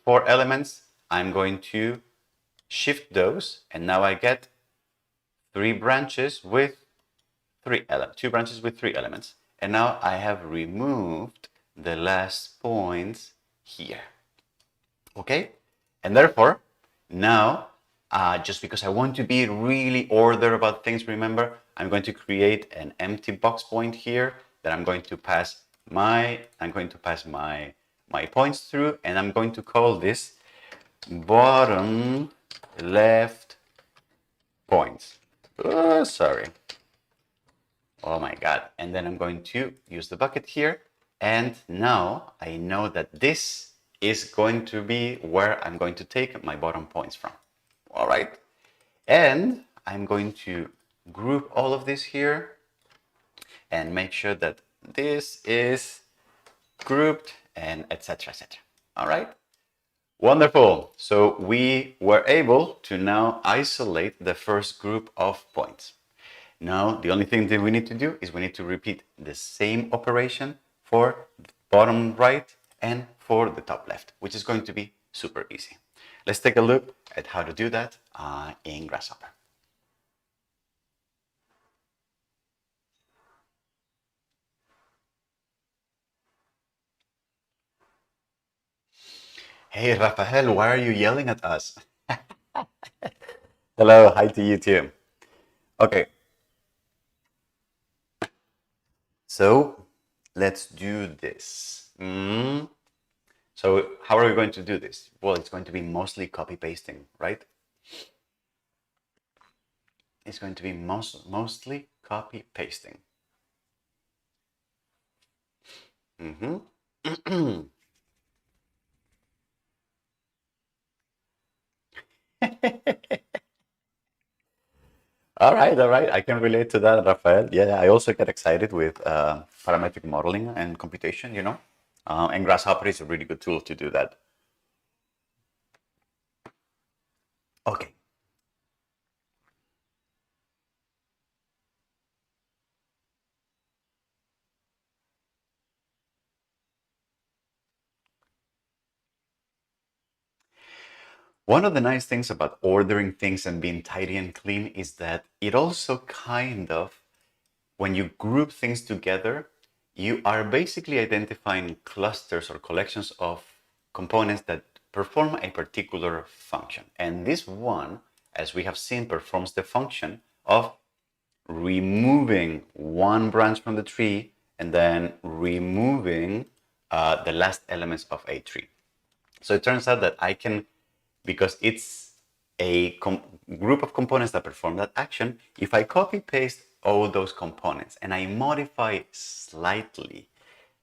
4 elements. I'm going to shift those, and now I get 3 branches with 2 branches with 3 elements. And now I have removed the last points here. Okay? And therefore, now, just because I want to be really ordered about things, remember, I'm going to create an empty box point here that I'm going to pass my points through, and I'm going to call this bottom left points. Oh, sorry. Oh my God. And then I'm going to use the bucket here. And now I know that this is going to be where I'm going to take my bottom points from. All right. And I'm going to group all of this here and make sure that this is grouped and etc. etc. All right. Wonderful. So we were able to now isolate the first group of points. Now, the only thing that we need to do is we need to repeat the same operation for the bottom right and for the top left, which is going to be super easy. Let's take a look at how to do that in Grasshopper. Hey, Rafael, why are you yelling at us? Hello, hi to you too. Okay. So let's do this. So how are we going to do this? Well, it's going to be mostly copy pasting, right? It's going to be mostly copy pasting. Mm-hmm. All right, all right. I can relate to that, Rafael. Yeah, I also get excited with parametric modeling and computation, you know. And Grasshopper is a really good tool to do that. Okay. One of the nice things about ordering things and being tidy and clean is that it also kind of, when you group things together, you are basically identifying clusters or collections of components that perform a particular function. And this one, as we have seen, performs the function of removing one branch from the tree and then removing the last elements of a tree. So it turns out that I can, because it's a group of components that perform that action, if I copy paste all those components and I modify slightly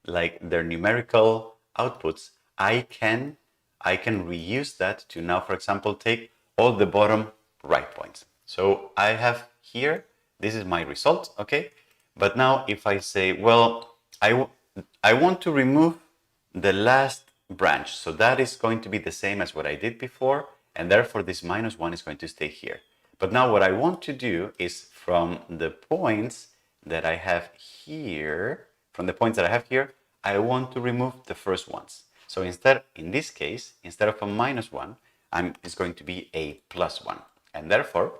like their numerical outputs, I can reuse that to now, for example, take all the bottom right points. So I have here, this is my result, okay? But now if I say, well, I want to remove the last branch. So that is going to be the same as what I did before, and therefore this -1 is going to stay here. But now what I want to do is from the points that I have here, I want to remove the first ones. So instead, in this case, instead of a -1, it's going to be a +1. And therefore,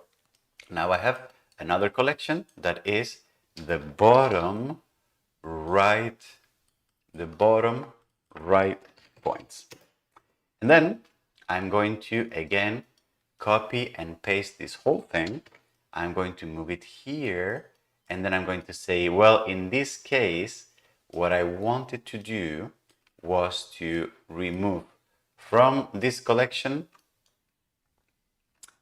now I have another collection that is the bottom right points. And then I'm going to, again, copy and paste this whole thing. I'm going to move it here. And then I'm going to say, well, in this case, what I wanted to do was to remove from this collection.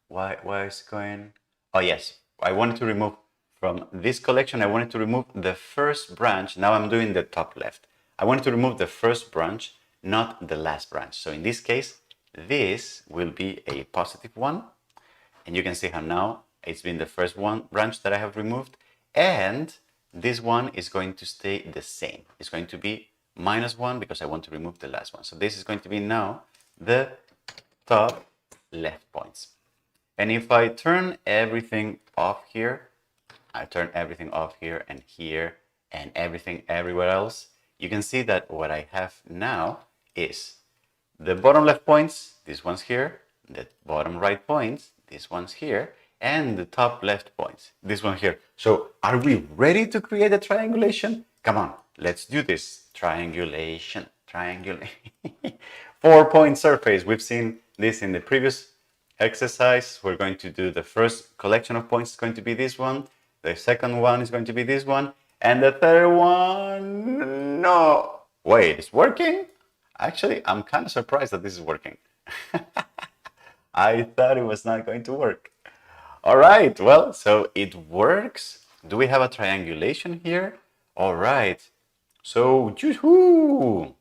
Why is it going? Oh, yes. I wanted to remove from this collection, I wanted to remove the first branch. Now I'm doing the top left. I wanted to remove the first branch, not the last branch. So in this case, this will be a +1. And you can see how now it's been the first one branch that I have removed. And this one is going to stay the same. It's going to be -1 because I want to remove the last one. So this is going to be now the top left points. And if I turn everything off here, I turn everything off here and everything everywhere else, you can see that what I have now is the bottom left points, these ones here, the bottom right points, these ones here, and the top left points, this one here. So are we ready to create a triangulation? Come on, let's do this. Triangulation. 4-point surface. We've seen this in the previous exercise. We're going to do the first collection of points is going to be this one. The second one is going to be this one. And the third one, no. Wait, it's working? Actually, I'm kind of surprised that this is working. I thought it was not going to work. All right, well, so it works. Do we have a triangulation here? All right. So, yoo-hoo!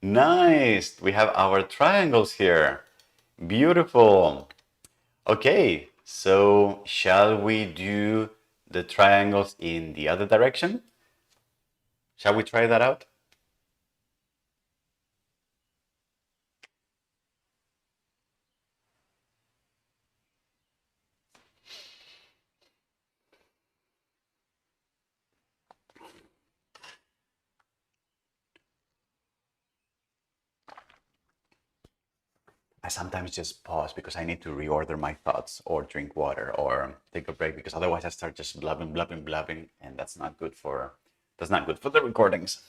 Nice. We have our triangles here. Beautiful. Okay, so shall we do the triangles in the other direction? Shall we try that out? I sometimes just pause because I need to reorder my thoughts or drink water or take a break because otherwise I start just blabbing, and that's not good for the recordings.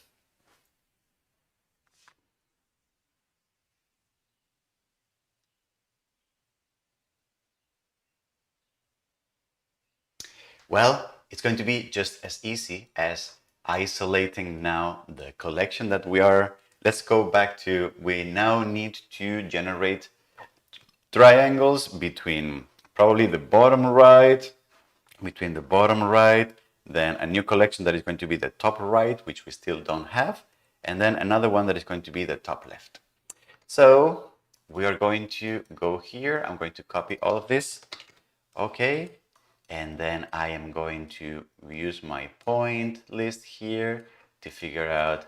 Well, it's going to be just as easy as isolating now the collection that we are. Let's go back to, we now need to generate triangles between probably the bottom right, then a new collection that is going to be the top right, which we still don't have. and then another one that is going to be the top left. So we are going to go here. I'm going to copy all of this. Okay. And then I am going to use my point list here to figure out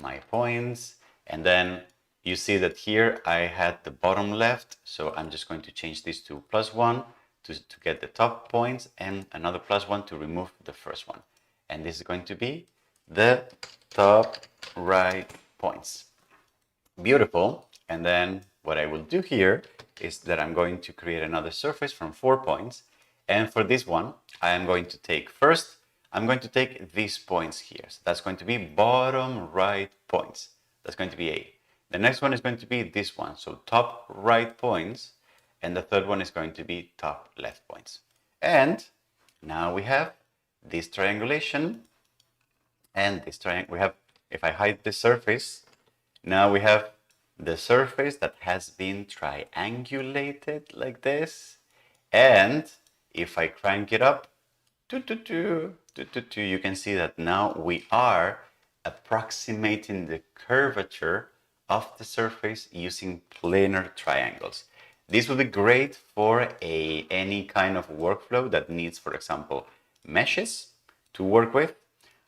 my points. And then you see that here I had the bottom left. So I'm just going to change this to +1 to get the top points and another +1 to remove the first one. And this is going to be the top right points. Beautiful. And then what I will do here is that I'm going to create another surface from 4 points. And for this one, I am going to take first, I'm going to take these points here. So that's going to be bottom right points. That's going to be A. The next one is going to be this one. So top right points. And the third one is going to be top left points. And now we have this triangulation and this triangle. We have, if I hide the surface, now we have the surface that has been triangulated like this. And if I crank it up, you can see that now we are approximating the curvature of the surface using planar triangles. This would be great for any kind of workflow that needs, for example, meshes to work with.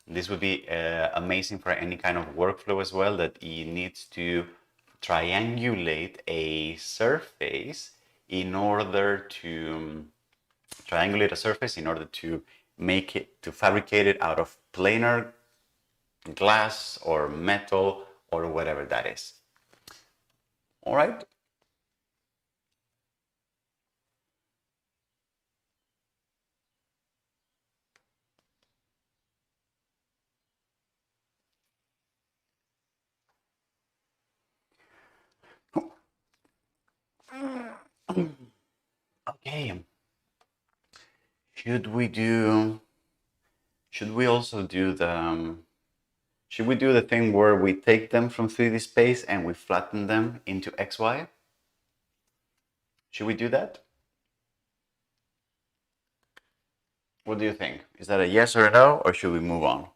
This would be amazing for any kind of workflow as well that it needs to triangulate a surface in order to make it, to fabricate it out of planar glass or metal or whatever that is. All right. Okay. Should we also do should we do the thing where we take them from 3D space and we flatten them into XY? Should we do that? What do you think? Is that a yes or a no, or should we move on?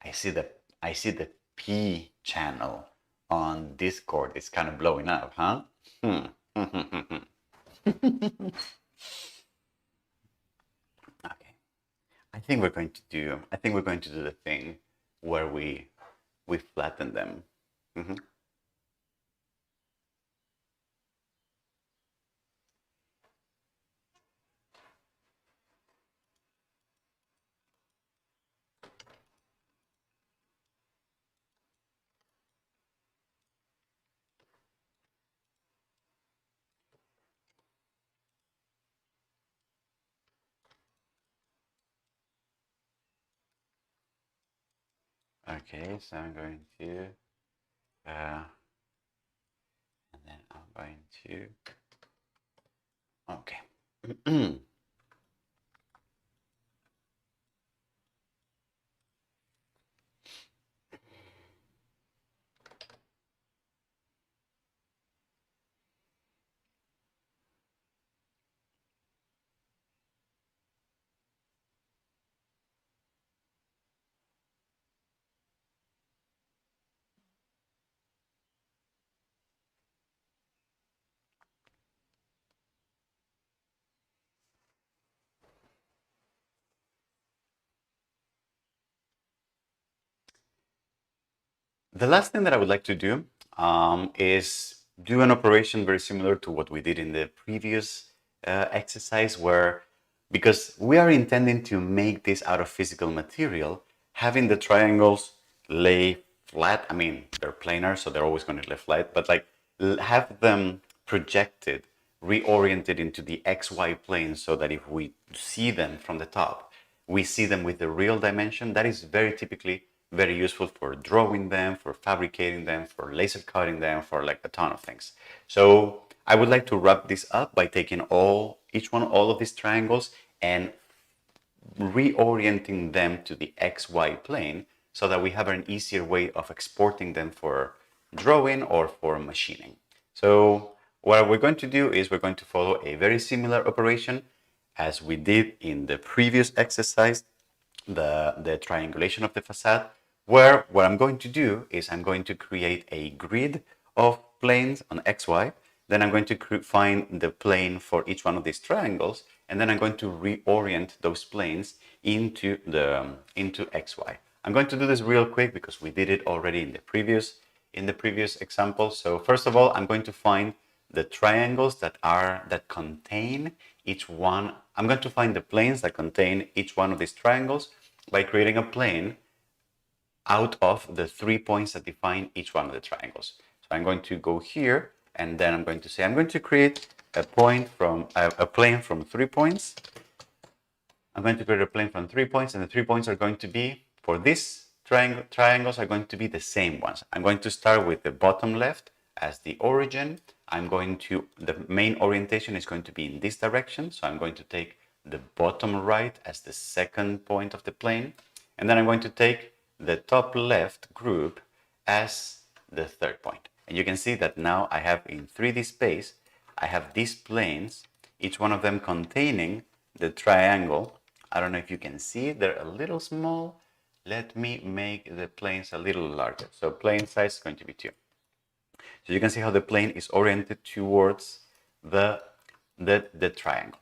I see the P channel on Discord. It's kind of blowing up, huh? Okay. I think we're going to do the thing where we flatten them. Okay, so I'm going to, and then I'm going to, okay. The last thing that I would like to do is do an operation very similar to what we did in the previous exercise, where, because we are intending to make this out of physical material, having the triangles lay flat. I mean, they're planar, so they're always going to lay flat, but like have them projected, reoriented into the XY plane so that if we see them from the top, we see them with the real dimension. That is very typically very useful for drawing them, for fabricating them, for laser cutting them, for like a ton of things. So I would like to wrap this up by taking all of these triangles and reorienting them to the XY plane so that we have an easier way of exporting them for drawing or for machining. So what we're going to do is we're going to follow a very similar operation as we did in the previous exercise, the triangulation of the facade, where what I'm going to do is I'm going to create a grid of planes on XY. Then I'm going to find the plane for each one of these triangles, and then I'm going to reorient those planes into XY. I'm going to do this real quick because we did it already in the previous example. So first of all, I'm going to find the triangles that contain each one. I'm going to find the planes that contain each one of these triangles by creating a plane out of the 3 points that define each one of the triangles. So I'm going to go here, and then I'm going to say I'm going to create a plane from 3 points. I'm going to create a plane from 3 points, and the 3 points are going to be, for these triangles, are going to be the same ones. I'm going to start with the bottom left as the origin. The main orientation is going to be in this direction, so I'm going to take the bottom right as the second point of the plane, and then I'm going to take the top left group as the third point. And you can see that now I have in 3D space, I have these planes, each one of them containing the triangle. I don't know if you can see, they're a little small. Let me make the planes a little larger. So plane size is going to be 2. So you can see how the plane is oriented towards the triangle.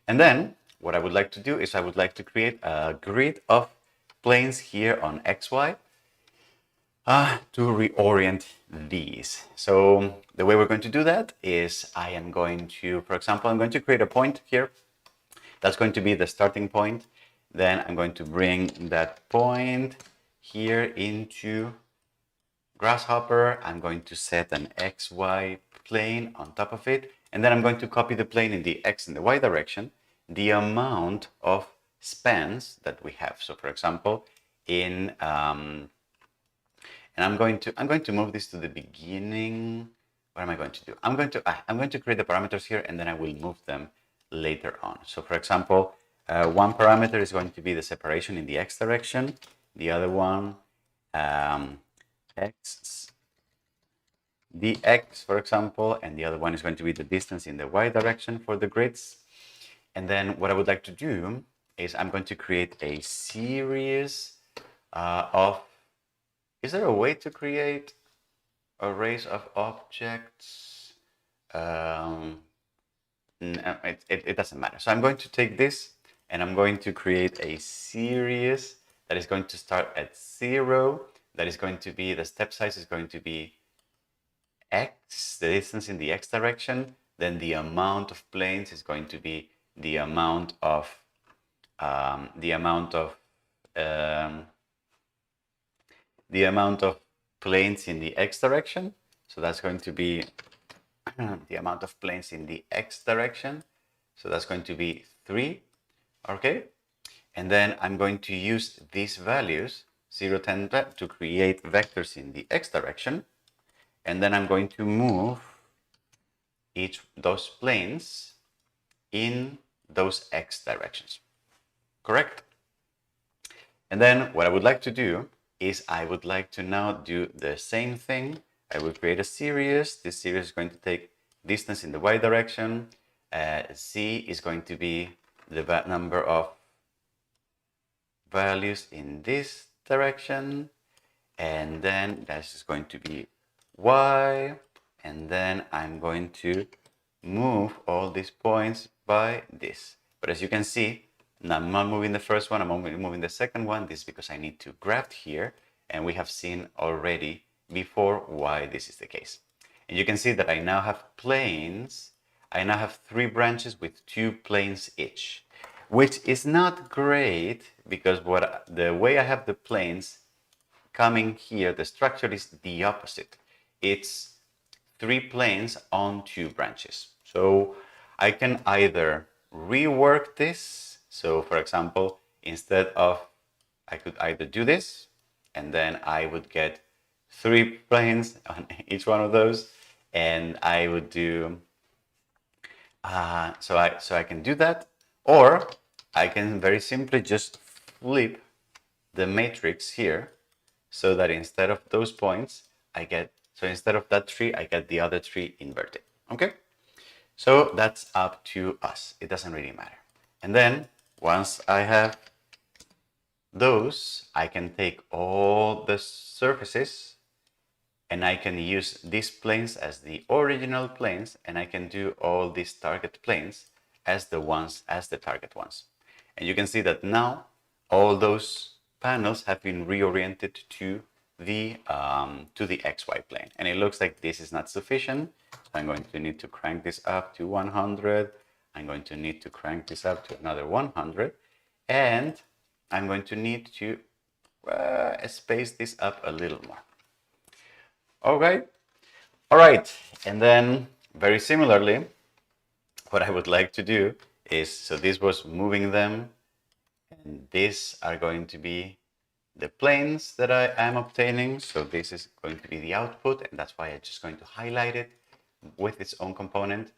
And then what I would like to do is I would like to create a grid of planes here on XY to reorient these. So the way we're going to do that is I am going to, for example, I'm going to create a point here. That's going to be the starting point. Then I'm going to bring that point here into Grasshopper. I'm going to set an XY plane on top of it. And then I'm going to copy the plane in the X and the Y direction, the amount of spans that we have. So for example, and I'm going to move this to the beginning. What am I going to do? I'm going to create the parameters here, and then I will move them later on. So for example, one parameter is going to be the separation in the X direction. The other one, dx, for example, and the other one is going to be the distance in the Y direction for the grids. And then what I would like to do is I'm going to create a series of, is there a way to create arrays of objects? It doesn't matter. So I'm going to take this and I'm going to create a series that is going to start at 0. That is going to be, the step size is going to be X, the distance in the X direction. Then the amount of planes is going to be the amount of planes in the X direction. So that's going to be the amount of planes in the X direction. So that's going to be 3. Okay. And then I'm going to use these values, 0, 10, to create vectors in the X direction. And then I'm going to move those planes in those X directions. Correct? And then what I would like to do is I would like to now do the same thing. I will create a series. This series is going to take distance in the Y direction. Z is going to be the number of values in this direction. And then this is going to be Y. And then I'm going to move all these points by this. But as you can see, I'm not moving the first one, I'm only moving the second one. This is because I need to graft here, and we have seen already before why this is the case. And you can see that I now have planes. I now have 3 branches with 2 planes each, which is not great because the way I have the planes coming here, the structure is the opposite. It's 3 planes on 2 branches. So I can either rework this. So for example, I could either do this, and then I would get 3 planes on each one of those, and I would do, so I can do that, or I can very simply just flip the matrix here so that instead of those points, instead of that tree, I get the other tree inverted. Okay? So that's up to us. It doesn't really matter. And then once I have those, I can take all the surfaces and I can use these planes as the original planes, and I can do all these target planes as the target ones. And you can see that now all those panels have been reoriented to the XY plane. And it looks like this is not sufficient. So I'm going to need to crank this up to 100. I'm going to need to crank this up to another 100. And I'm going to need to space this up a little more. Okay. All right. And then very similarly, what I would like to do is, so this was moving them, and these are going to be the planes that I am obtaining. So this is going to be the output, and that's why I'm just going to highlight it with its own component.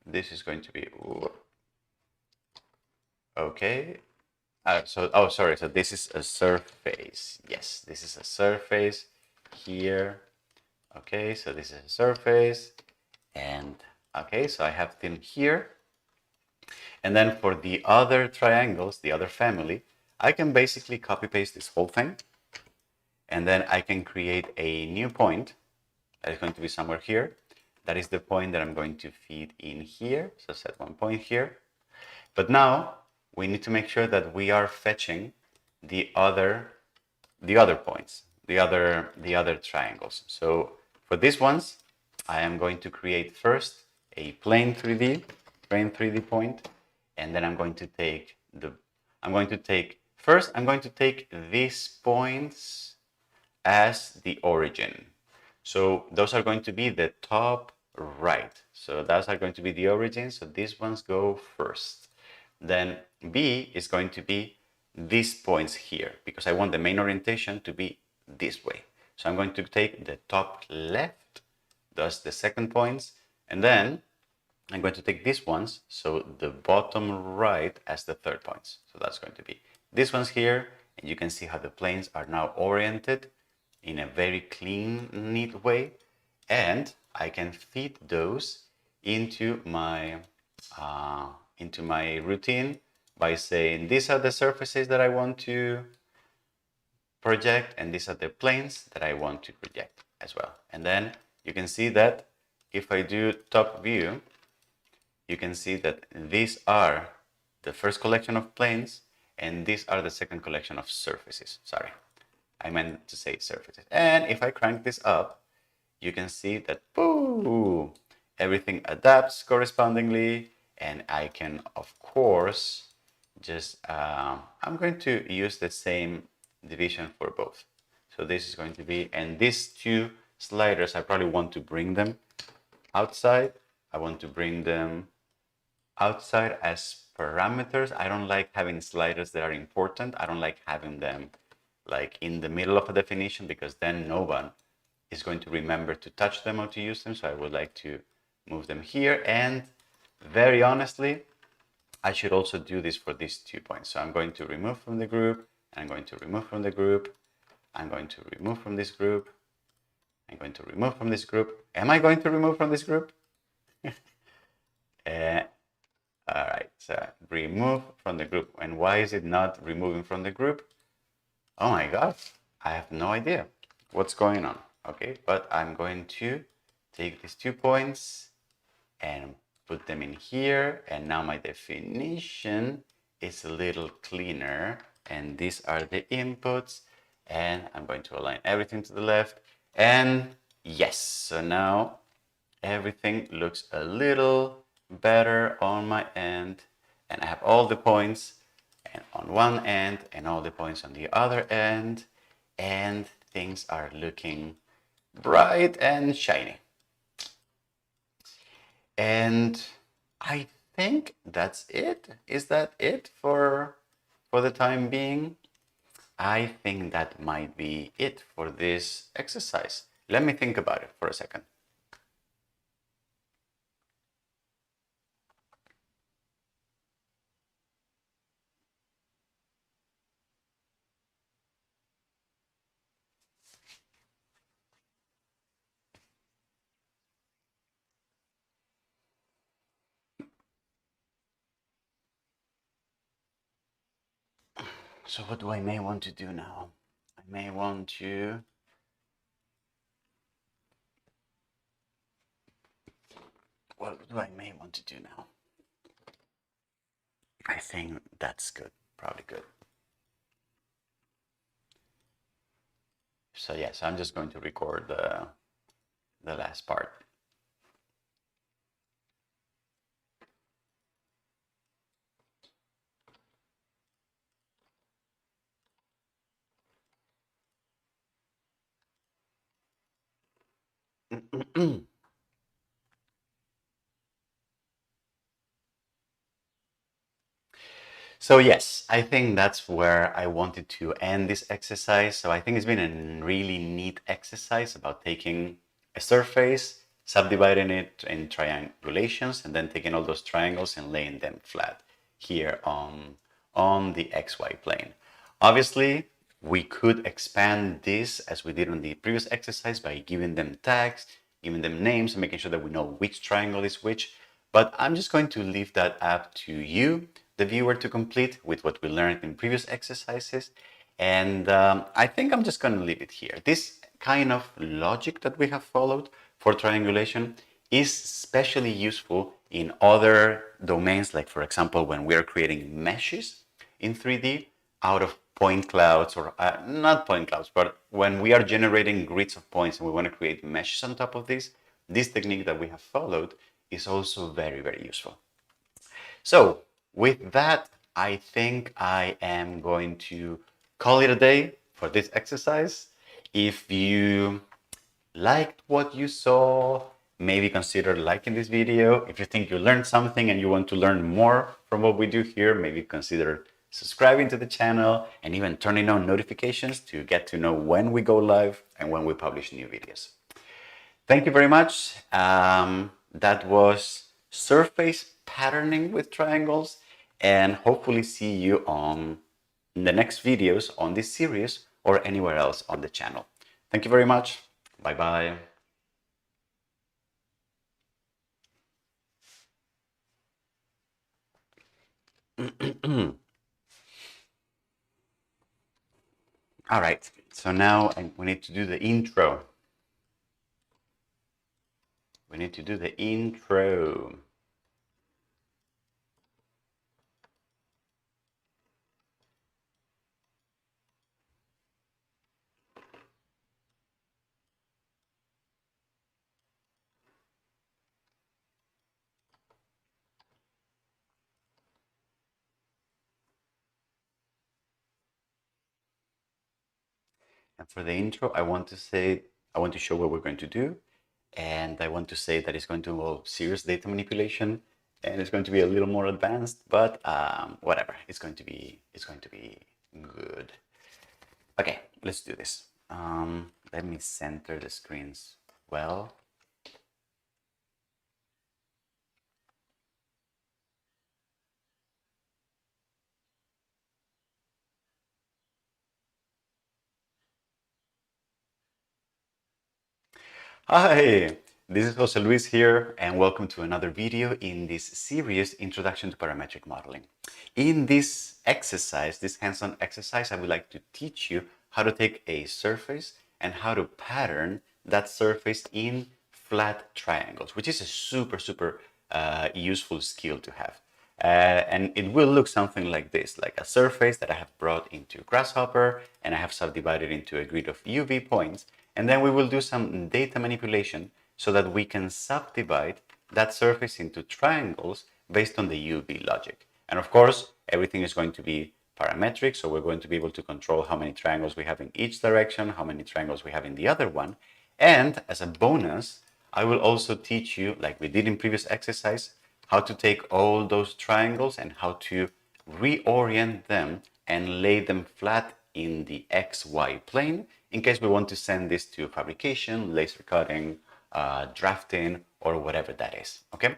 This is going to be, okay. Sorry, so this is a surface. Yes, this is a surface here. Okay, so this is a surface. And okay, so I have them here. And then for the other triangles, the other family, I can basically copy paste this whole thing. And then I can create a new point that is going to be somewhere here. That is the point that I'm going to feed in here. So set one point here. But now we need to make sure that we are fetching the other points, the other triangles. So for these ones, I am going to create first a plane 3D point, and then I'm going to take these points as the origin. So those are going to be the top right. So those are going to be the origin. So these ones go first. Then B is going to be these points here, because I want the main orientation to be this way. So I'm going to take the top left, thus the second points, and then I'm going to take these ones, so the bottom right as the third points. So that's going to be these ones here, and you can see how the planes are now oriented in a very clean, neat way, and I can feed those into my routine by saying these are the surfaces that I want to project, and these are the planes that I want to project as well. And then you can see that if I do top view, you can see that these are the first collection of planes, and these are the second collection of surfaces. Sorry, I meant to say surfaces. And if I crank this up, you can see that, boom, everything adapts correspondingly. And I can, of course, just, I'm going to use the same division for both. So this is going to be, and these two sliders, I probably want to bring them outside. I want to bring them outside as parameters. I don't like having sliders that are important. I don't like having them like in the middle of a definition, because then no one is going to remember to touch them or to use them. So I would like to move them here. And very honestly, I should also do this for these 2 points. So I'm going to remove from the group, and I'm going to remove from the group. I'm going to remove from this group. I'm going to remove from this group. Am I going to remove from this group? All right, so remove from the group. And why is it not removing from the group? Oh my God, I have no idea what's going on. Okay, but I'm going to take these 2 points and put them in here. And now my definition is a little cleaner. And these are the inputs. And I'm going to align everything to the left. And yes, so now everything looks a little better on my end, and I have all the points and on one end and all the points on the other end, and things are looking bright and shiny. And I think that's it. Is that it for the time being? I think that might be it for this exercise. Let me think about it for a second. So what do I may want to do now? I may want to... What do I may want to do now? I think that's good, probably good. So yeah, so I'm just going to record the last part. So yes, I think that's where I wanted to end this exercise. So I think it's been a really neat exercise about taking a surface, subdividing it in triangulations, and then taking all those triangles and laying them flat here on the XY plane. Obviously, we could expand this as we did on the previous exercise by giving them tags, giving them names, and making sure that we know which triangle is which. But I'm just going to leave that up to you, the viewer, to complete with what we learned in previous exercises. And I think I'm just going to leave it here. This kind of logic that we have followed for triangulation is especially useful in other domains, like, for example, when we are creating meshes in 3D out of point clouds, or not point clouds, but when we are generating grids of points and we want to create meshes on top of this technique that we have followed is also very, very useful. So with that, I think I am going to call it a day for this exercise. If you liked what you saw, maybe consider liking this video. If you think you learned something and you want to learn more from what we do here, maybe consider subscribing to the channel and even turning on notifications to get to know when we go live and when we publish new videos. Thank you very much. That was surface patterning with triangles, and hopefully see you on the next videos on this series or anywhere else on the channel. Thank you very much. Bye bye. All right, so now we need to do the intro. We need to do the intro. And for the intro, I want to show what we're going to do. And I want to say that it's going to involve serious data manipulation, and it's going to be a little more advanced, but whatever. It's going to be good. Okay, let's do this. Let me center the screens well. Hi, this is Jose Luis here, and welcome to another video in this series, Introduction to Parametric Modeling. In this exercise, this hands-on exercise, I would like to teach you how to take a surface and how to pattern that surface in flat triangles, which is a super useful skill to have. And it will look something like this, like a surface that I have brought into Grasshopper, and I have subdivided into a grid of UV points. And then we will do some data manipulation so that we can subdivide that surface into triangles based on the UV logic. And of course, everything is going to be parametric, so we're going to be able to control how many triangles we have in each direction, how many triangles we have in the other one. And as a bonus, I will also teach you, like we did in previous exercise, how to take all those triangles and how to reorient them and lay them flat in the XY plane in case we want to send this to fabrication, laser cutting, drafting, or whatever that is, okay?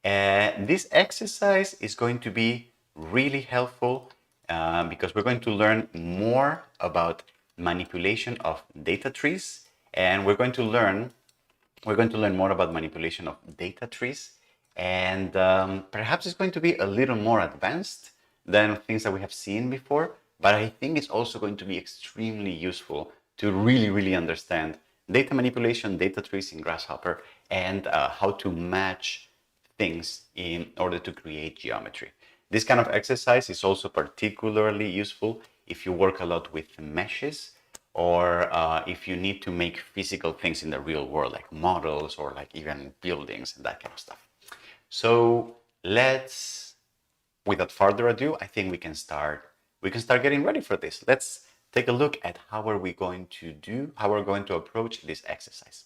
This exercise is going to be really helpful because we're going to learn more about manipulation of data trees, and we're going to learn more about manipulation of data trees, and perhaps it's going to be a little more advanced than things that we have seen before, but I think it's also going to be extremely useful to really understand data manipulation, data trees in Grasshopper, and how to match things in order to create geometry. This kind of exercise is also particularly useful if you work a lot with meshes, or if you need to make physical things in the real world, like models or like even buildings and that kind of stuff. So let's, without further ado, I think we can start getting ready for this. Let's take a look at how we're going to approach this exercise.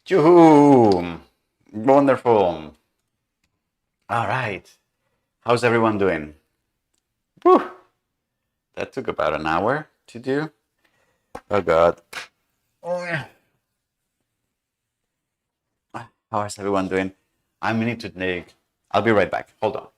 Yoo-hoo! Wonderful. All right. How's everyone doing? Whew. That took about an hour to do. Oh God. Oh yeah. How is everyone doing? I need to take. I'll be right back. Hold on.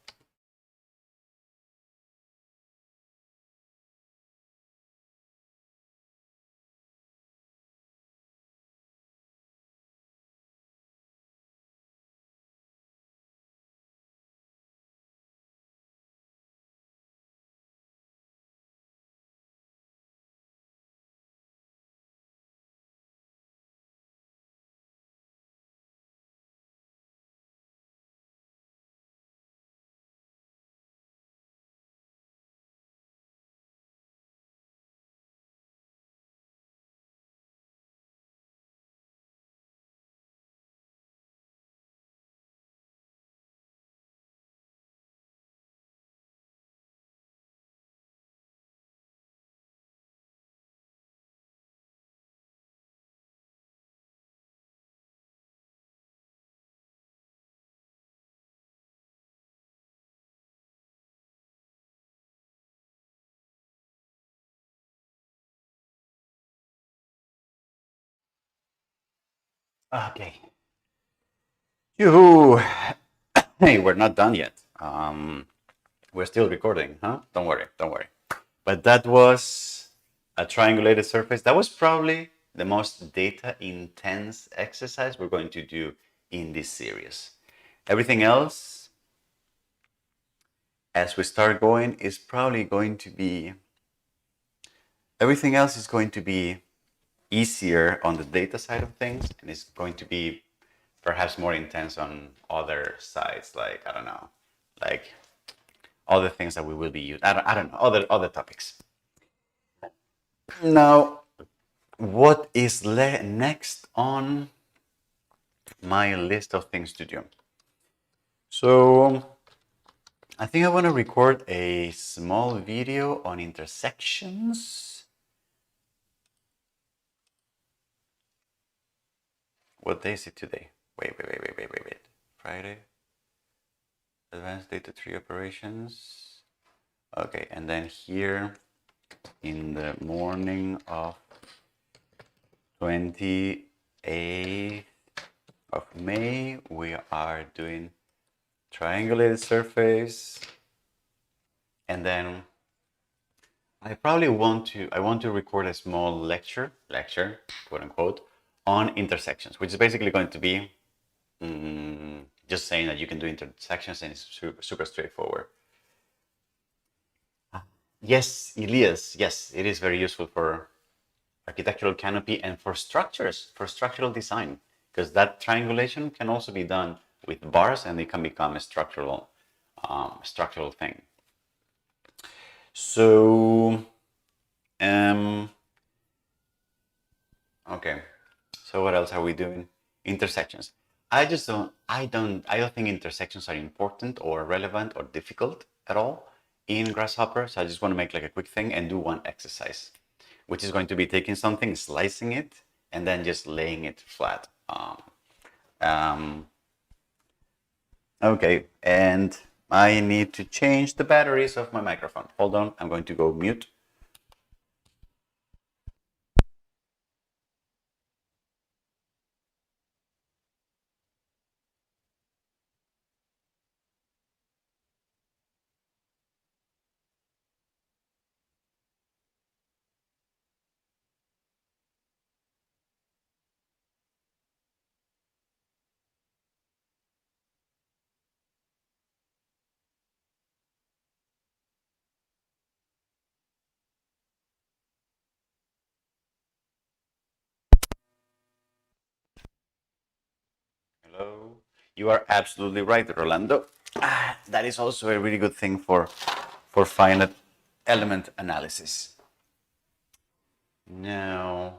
Okay. Yoo-hoo! Hey, we're not done yet. We're still recording, huh? Don't worry, don't worry. But that was a triangulated surface. That was probably the most data intense exercise we're going to do in this series. Everything else, as we start going, is probably going to be, everything else is going to be easier on the data side of things, and it's going to be perhaps more intense on other sides, like, I don't know, like other things that we will be using. I don't know, other topics. Now, what is next on my list of things to do? So I think I want to record a small video on intersections. What day is it today? Wait. Friday. Advanced data tree operations. Okay, and then here in the morning of 28th of May, we are doing triangulated surface, and then I want to record a small lecture, quote unquote, on intersections, which is basically going to be just saying that you can do intersections, and it's super straightforward. Yes, Elias, yes, it is very useful for architectural canopy and for structures, for structural design, because that triangulation can also be done with bars, and they can become a structural thing. So, okay. So what else are we doing? Intersections. I don't think intersections are important or relevant or difficult at all in Grasshopper. So I just want to make like a quick thing and do one exercise, which is going to be taking something, slicing it, and then just laying it flat. Okay, and I need to change the batteries of my microphone. Hold on, I'm going to go mute. go. You are absolutely right, Rolando. That is also a really good thing for finite element analysis. Now,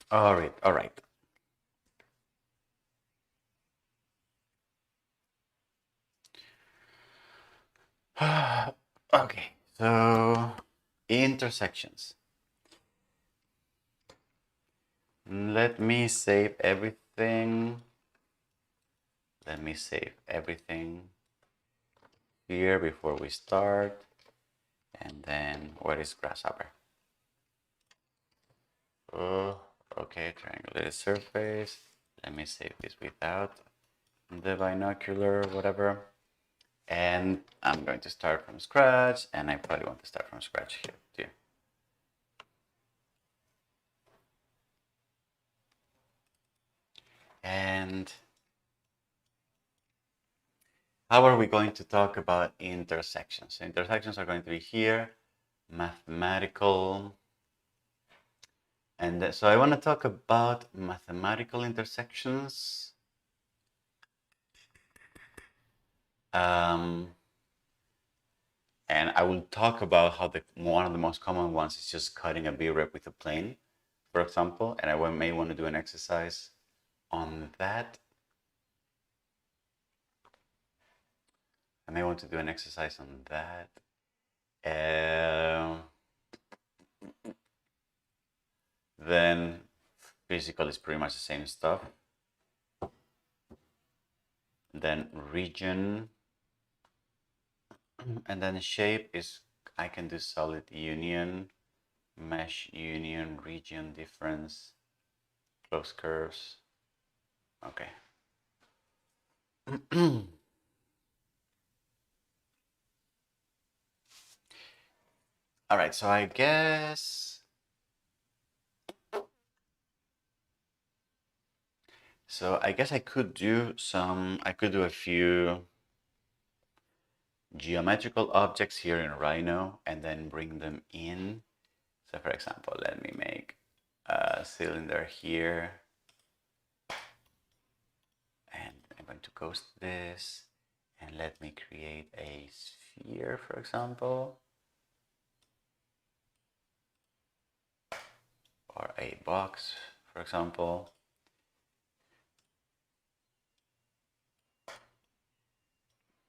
all right, all right. Okay, so intersections. Let me save everything. Let me save everything here before we start. And then, what is grasshopper? Oh, okay, triangulated surface. Let me save this without the binocular, whatever. And I'm going to start from scratch, and I probably want to start from scratch here too. And how are we going to talk about intersections? So intersections are going to be here, mathematical. And so I want to talk about mathematical intersections. And I will talk about how one of the most common ones is just cutting a B-rep with a plane, for example. And I may want to do an exercise on that. I may want to do an exercise on that. Then physical is pretty much the same stuff. Then region. And then shape is, I can do solid union, mesh union, region difference, close curves. Okay. All right, so I guess I could do a few geometrical objects here in Rhino and then bring them in. So for example, let me make a cylinder here. And I'm going to ghost this. And let me create a sphere, for example. Or a box, for example.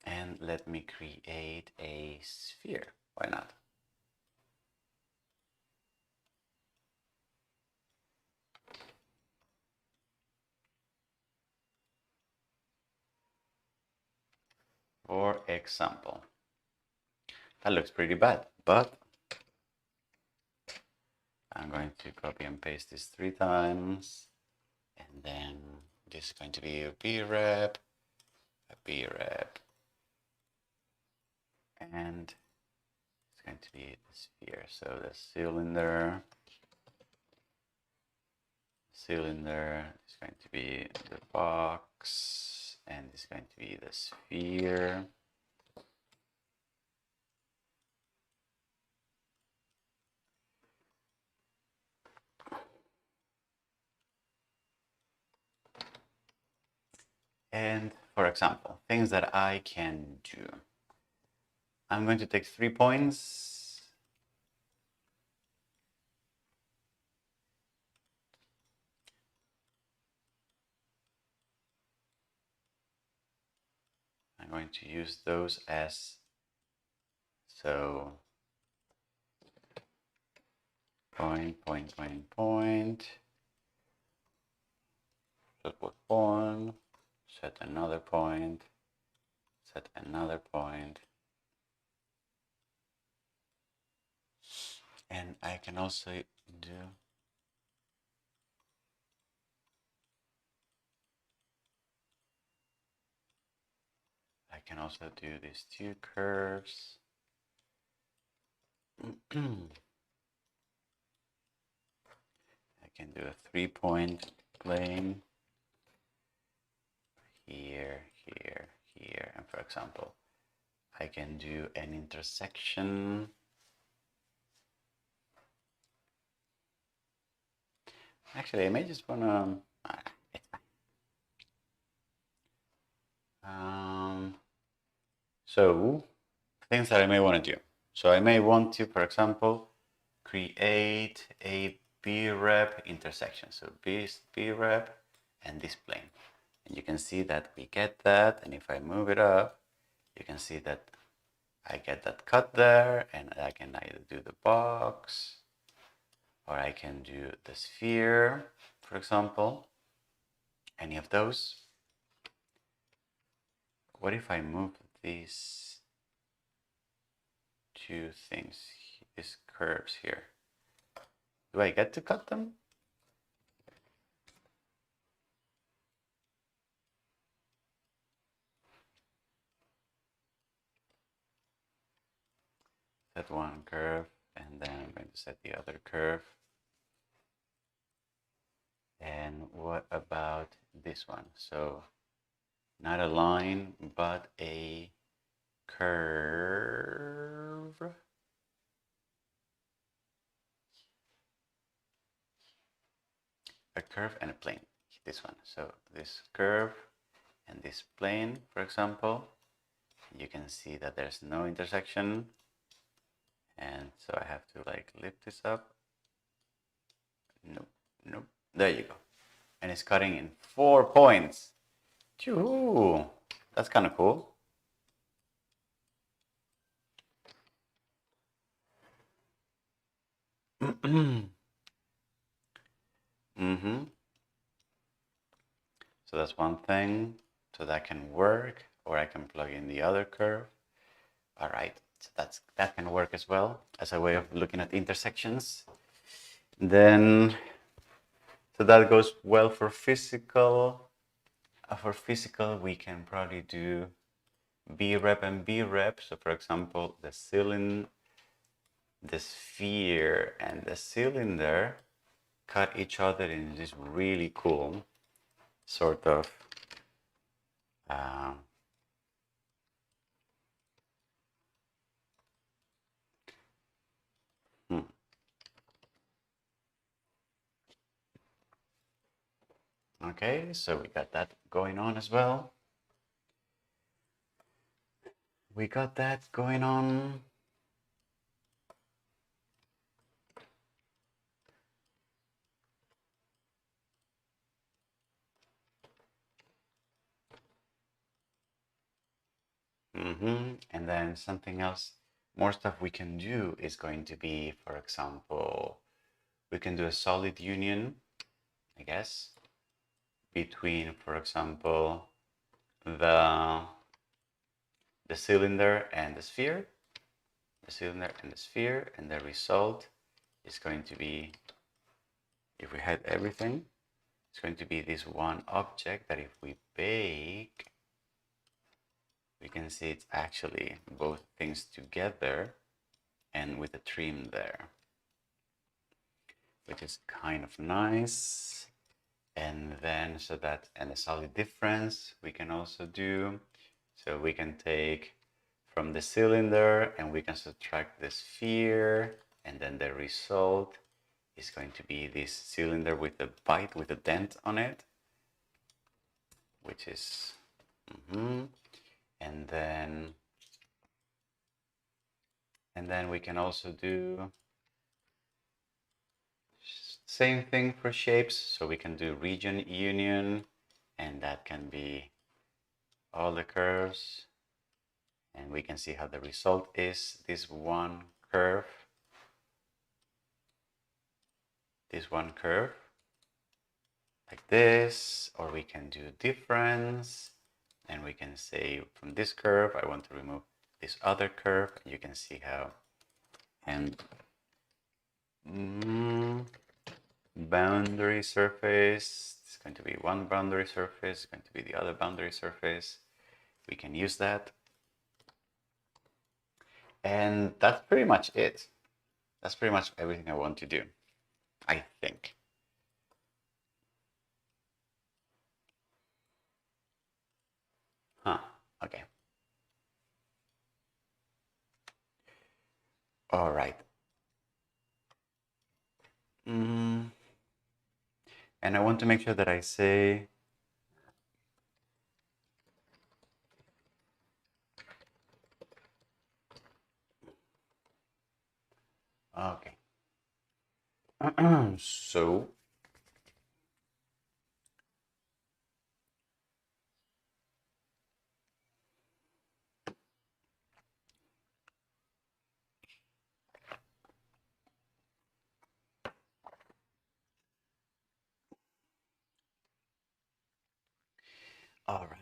And let me create a sphere. Why not? For example. That looks pretty bad, but I'm going to copy and paste this 3 times. And then this is going to be a B-rep, and it's going to be the sphere. So the cylinder is going to be the box, and it's going to be the sphere. And for example, things that I can do. I'm going to take 3 points. I'm going to use those as, so point, set one, set another point, set another point. And I can also do, these 2 curves. I can do a 3-point plane here, here, here. And for example, I can do an intersection. Actually, I may just wanna. So things that I may want to do. So I may want to, for example, create a B-rep intersection. So B-rep and this plane. And you can see that we get that. And if I move it up, you can see that I get that cut there. And I can either do the box or I can do the sphere, for example. Any of those. What if I move these two things, these curves here? Do I get to cut them? Set one curve, and then I'm going to set the other curve. And what about this one? So not a line, but a curve. A curve and a plane, this one. So this curve and this plane, for example, you can see that there's no intersection. And so I have to like lift this up. Nope, nope. There you go. And it's cutting in 4 points. Choo! That's kind of cool. So that's one thing. So that can work, or I can plug in the other curve. All right, so that can work as well as a way of looking at intersections. Then, so that goes well for physical. For physical, we can probably do B-rep and B-rep. So for example, the cylinder, the sphere and the cylinder cut each other in this really cool sort of Okay, so we got that going on as well. We got that going on. And then something else, more stuff we can do is going to be, for example, we can do a solid union, I guess, between, for example, the cylinder and the sphere. The cylinder and the sphere, and the result is going to be, if we had everything, it's going to be this one object that if we bake, we can see it's actually both things together and with a trim there, which is kind of nice. And then so that, and the solid difference we can also do. So we can take from the cylinder and we can subtract the sphere, and then the result is going to be this cylinder with a bite, with a dent on it, which is, and then we can also do same thing for shapes. So we can do region union, and that can be all the curves, and we can see how the result is this one curve, like this. Or we can do difference, and we can say from this curve I want to remove this other curve. You can see how. And boundary surface, it's going to be one boundary surface, it's going to be the other boundary surface. We can use that. And that's pretty much it. That's pretty much everything I want to do, I think. Okay. All right. And I want to make sure that I say okay. So, all right.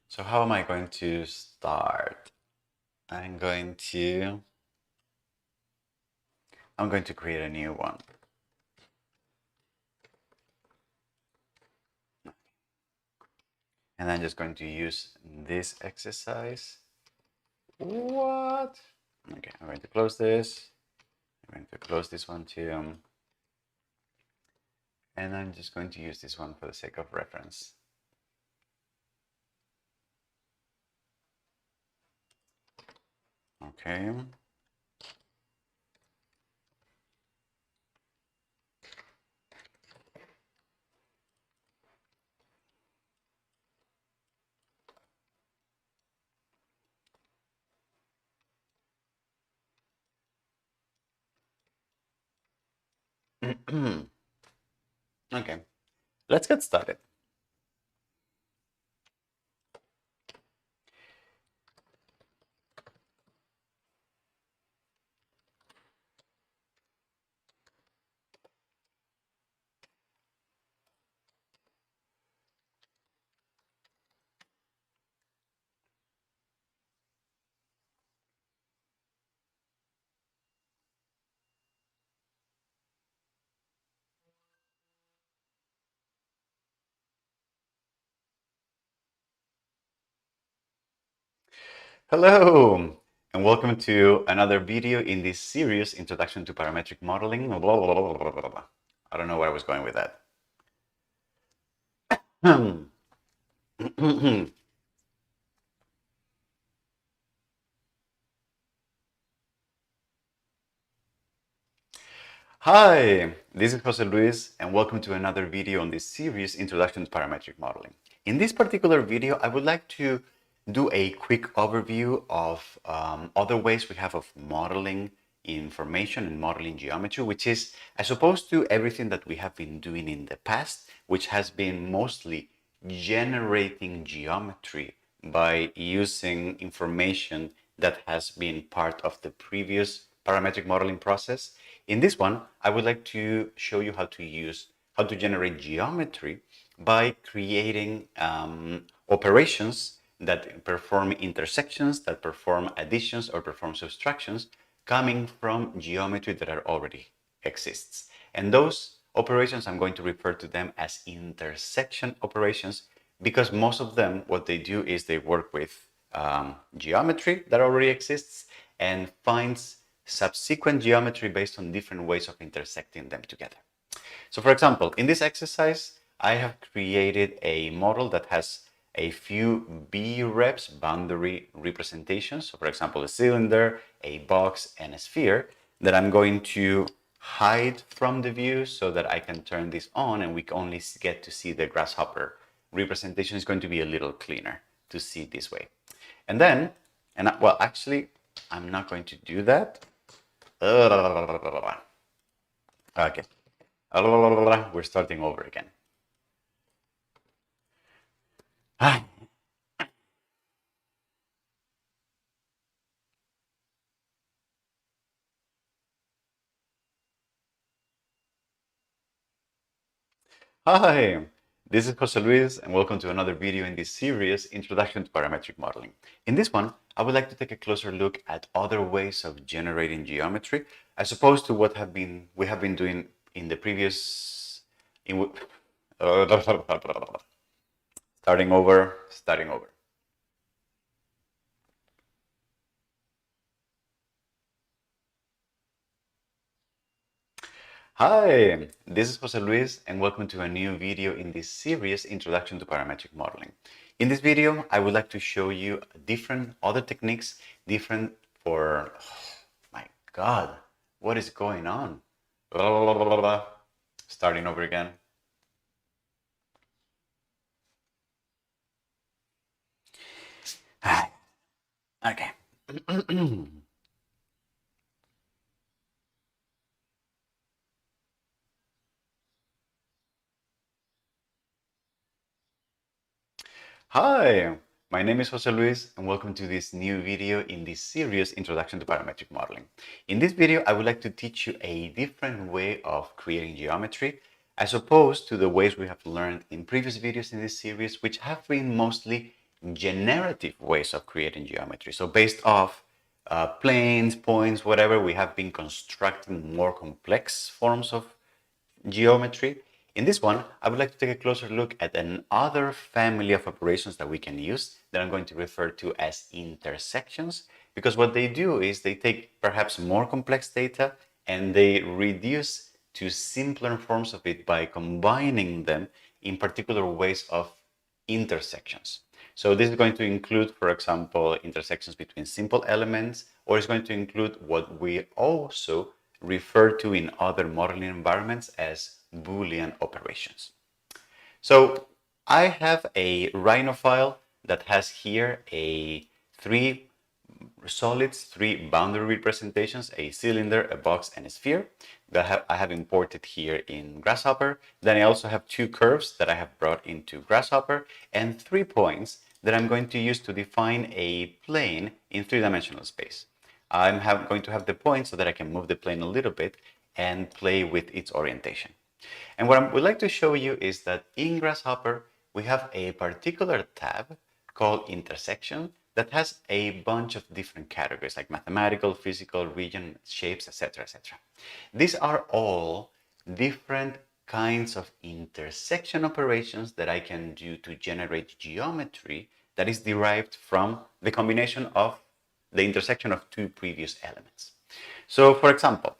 So how am I going to start? I'm going to create a new one. And I'm just going to use this exercise. What? Okay, I'm going to close this. I'm going to close this one too. And I'm just going to use this one for the sake of reference. Okay. Okay, let's get started. Hello, and welcome to another video in this series, Introduction to Parametric Modeling. Blah, blah, blah, blah, blah, blah. I don't know where I was going with that. Hi, this is Jose Luis, and welcome to another video on this series, Introduction to Parametric Modeling. In this particular video, I would like to do a quick overview of other ways we have of modeling information and modeling geometry, which is as opposed to everything that we have been doing in the past, which has been mostly generating geometry by using information that has been part of the previous parametric modeling process. In this one, I would like to show you how to generate geometry by creating operations that perform intersections, that perform additions or perform subtractions coming from geometry that are already exists. And those operations, I'm going to refer to them as intersection operations because most of them, what they do is they work with geometry that already exists and finds subsequent geometry based on different ways of intersecting them together. So for example, in this exercise, I have created a model that has a few B-reps, boundary representations. So for example, a cylinder, a box, and a sphere that I'm going to hide from the view so that I can turn this on and we only get to see the grasshopper representation. Is going to be a little cleaner to see this way. And then, well, actually, I'm not going to do that. Okay. We're starting over again. Hi, this is Jose Luis, and welcome to another video in this series, Introduction to Parametric Modeling. In this one, I would like to take a closer look at other ways of generating geometry, as opposed to what we have been doing in the previous. Starting over. Hi, this is Jose Luis and welcome to a new video in this series, Introduction to Parametric Modeling. In this video, I would like to show you different other techniques, different for, my God, what is going on? Blah, blah, blah, blah, blah. Starting over again. Okay. Hi, my name is Jose Luis and welcome to this new video in this series, Introduction to Parametric Modeling. In this video, I would like to teach you a different way of creating geometry as opposed to the ways we have learned in previous videos in this series, which have been mostly generative ways of creating geometry. So based off planes, points, whatever, we have been constructing more complex forms of geometry. In this one, I would like to take a closer look at another family of operations that we can use that I'm going to refer to as intersections, because what they do is they take perhaps more complex data and they reduce to simpler forms of it by combining them in particular ways of intersections. So this is going to include, for example, intersections between simple elements, or it's going to include what we also refer to in other modeling environments as Boolean operations. So I have a Rhino file that has here three solids, three boundary representations, a cylinder, a box, and a sphere that I have imported here in Grasshopper. Then I also have two curves that I have brought into Grasshopper and 3 points that I'm going to use to define a plane in three-dimensional space. I'm going to have the point so that I can move the plane a little bit and play with its orientation. And what I would like to show you is that in Grasshopper, we have a particular tab called intersection that has a bunch of different categories like mathematical, physical, region, shapes, etc., etc. These are all different kinds of intersection operations that I can do to generate geometry that is derived from the combination of the intersection of two previous elements. So, for example,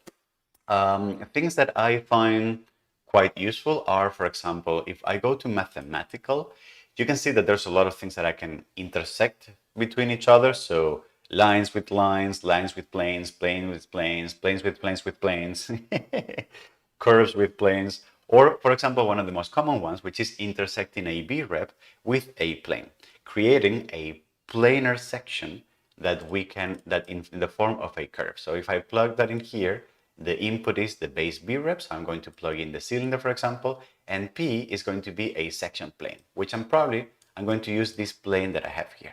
things that I find quite useful are, for example, if I go to mathematical, you can see that there's a lot of things that I can intersect between each other. So lines with lines, lines with planes, planes with planes, planes with planes with planes, curves with planes, or for example, one of the most common ones, which is intersecting a B-rep with a plane, creating a planar section that we can, that in the form of a curve. So if I plug that in here, the input is the base B rep, so I'm going to plug in the cylinder, for example, and P is going to be a section plane, which I'm going to use this plane that I have here.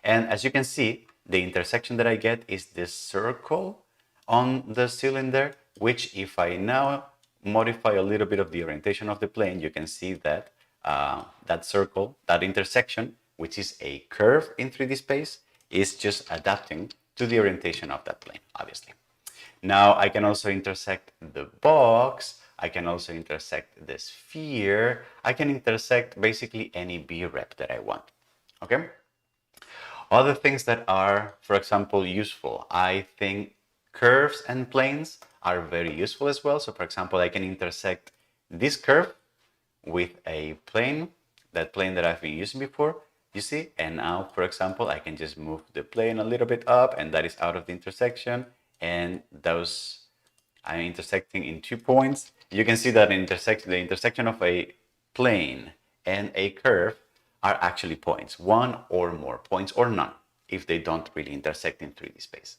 And as you can see, the intersection that I get is this circle on the cylinder, which if I now modify a little bit of the orientation of the plane, you can see that that circle, that intersection, which is a curve in 3D space, is just adapting to the orientation of that plane, obviously. Now I can also intersect the box, I can also intersect the sphere, I can intersect basically any B rep that I want, okay? Other things that are, for example, useful, I think curves and planes are very useful as well. So for example, I can intersect this curve with a plane, that plane that I've been using before, you see? And now, for example, I can just move the plane a little bit up and that is out of the intersection. And those I'm intersecting in 2 points. You can see that the intersection of a plane and a curve are actually points, one or more points or none, if they don't really intersect in 3D space.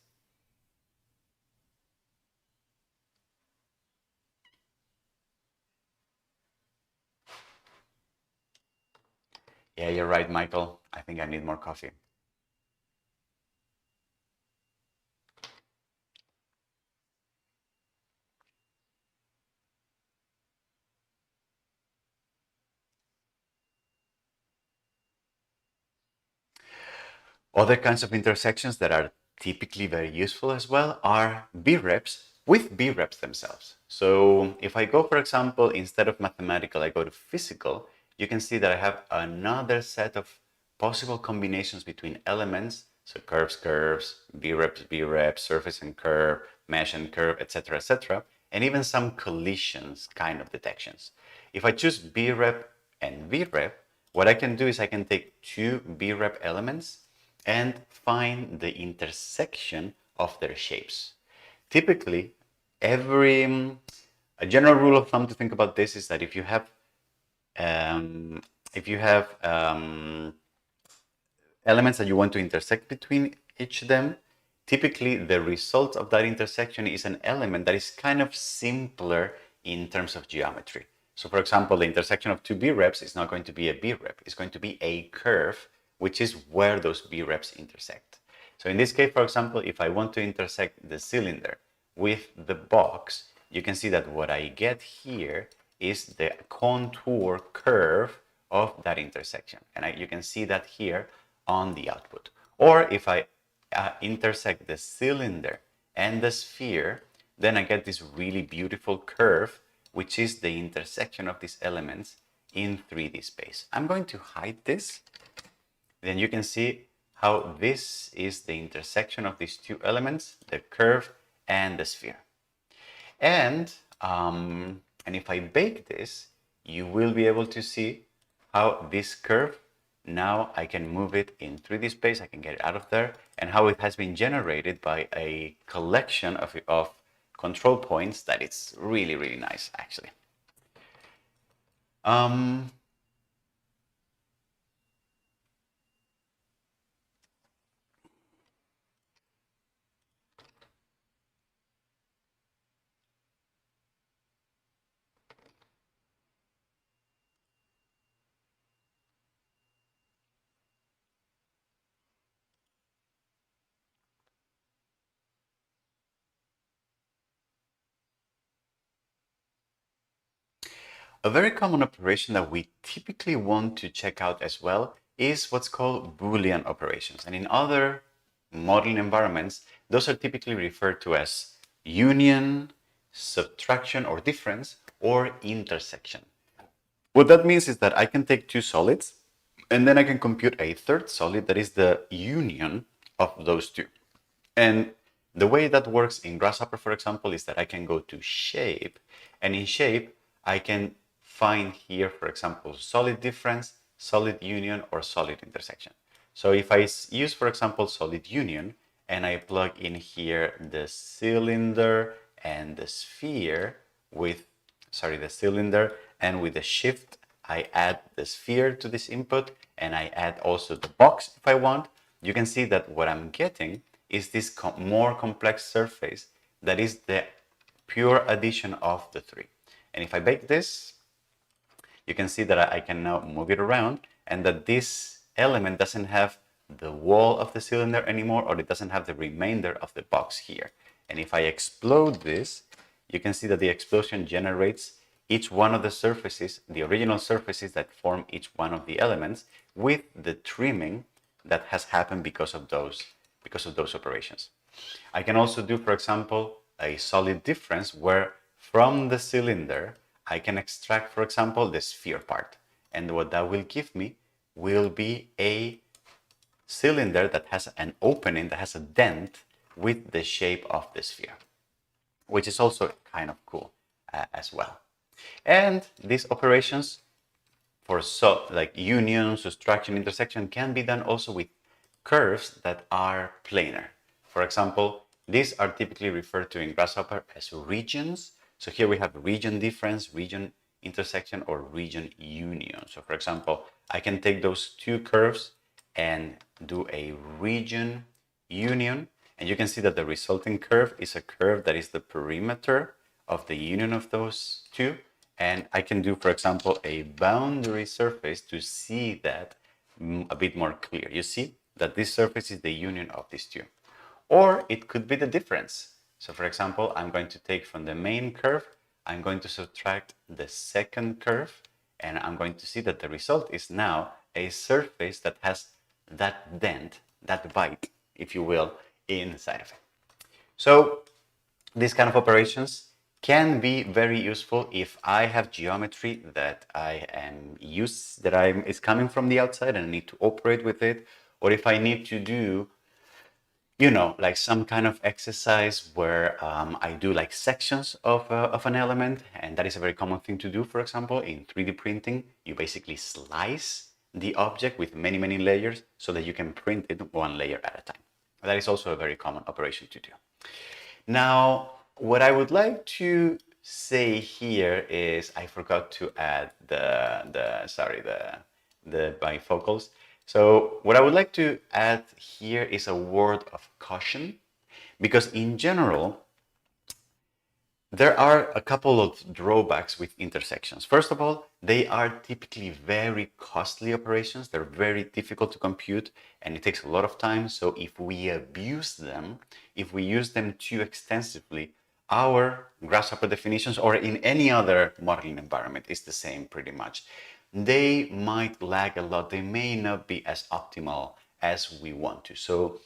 Yeah, you're right, Michael. I think I need more coffee. Other kinds of intersections that are typically very useful as well are B-reps with B-reps themselves. So if I go, for example, instead of mathematical, I go to physical, you can see that I have another set of possible combinations between elements. So curves, curves, B-reps, B-reps, surface and curve, mesh and curve, etc., etc. and even some collisions kind of detections. If I choose brep and vrep, what I can do is I can take two brep elements and find the intersection of their shapes. Typically, a general rule of thumb to think about this is that um, if you have elements that you want to intersect between each of them, typically the result of that intersection is an element that is kind of simpler in terms of geometry. So for example, the intersection of two B-reps is not going to be a B-rep, it's going to be a curve, which is where those B-reps intersect. So in this case, for example, if I want to intersect the cylinder with the box, you can see that what I get here is the contour curve of that intersection. And you can see that here on the output. Or if I intersect the cylinder and the sphere, then I get this really beautiful curve, which is the intersection of these elements in 3D space. I'm going to hide this. Then you can see how this is the intersection of these two elements, the curve and the sphere. And if I bake this, you will be able to see how this curve, now I can move it in 3D space, I can get it out of there, and how it has been generated by a collection of control points that it's really, really nice, actually. A very common operation that we typically want to check out as well is what's called Boolean operations. And in other modeling environments, those are typically referred to as union, subtraction or difference, or intersection. What that means is that I can take two solids and then I can compute a third solid that is the union of those two. And the way that works in Grasshopper, for example, is that I can go to shape, and in shape, I can find here, for example, solid difference, solid union, or solid intersection. So if I use, for example, solid union, and I plug in here the cylinder and the sphere with, the cylinder, and with the shift, I add the sphere to this input, and I add also the box if I want, you can see that what I'm getting is this more complex surface that is the pure addition of the three. And if I bake this, you can see that I can now move it around and that this element doesn't have the wall of the cylinder anymore, or it doesn't have the remainder of the box here. And if I explode this, you can see that the explosion generates each one of the surfaces, the original surfaces that form each one of the elements, with the trimming that has happened because of those operations. I can also do, for example, a solid difference where from the cylinder, I can extract, for example, the sphere part. And what that will give me will be a cylinder that has an opening, that has a dent with the shape of the sphere, which is also kind of cool as well. And these operations for like union, subtraction, intersection can be done also with curves that are planar. For example, these are typically referred to in Grasshopper as regions. So here we have region difference, region intersection, or region union. So for example, I can take those two curves and do a region union, and you can see that the resulting curve is a curve that is the perimeter of the union of those two. And I can do, for example, a boundary surface to see that a bit more clear. You see that this surface is the union of these two. Or it could be the difference. So for example, I'm going to take from the main curve, I'm going to subtract the second curve, and I'm going to see that the result is now a surface that has that dent, that bite, if you will, inside of it. So these kind of operations can be very useful if I have geometry that is coming from the outside and I need to operate with it, or if I need to do you know, like some kind of exercise where I do like sections of an element, and that is a very common thing to do. For example, in 3D printing, you basically slice the object with many, many layers so that you can print it one layer at a time. That is also a very common operation to do. Now, what I would like to say here is I forgot to add the bifocals. So what I would like to add here is a word of caution, because in general, there are a couple of drawbacks with intersections. First of all, they are typically very costly operations. They're very difficult to compute and it takes a lot of time. So if we abuse them, if we use them too extensively, our grasshopper definitions or in any other modeling environment is the same pretty much. They might lag a lot. They may not be as optimal as we want to. So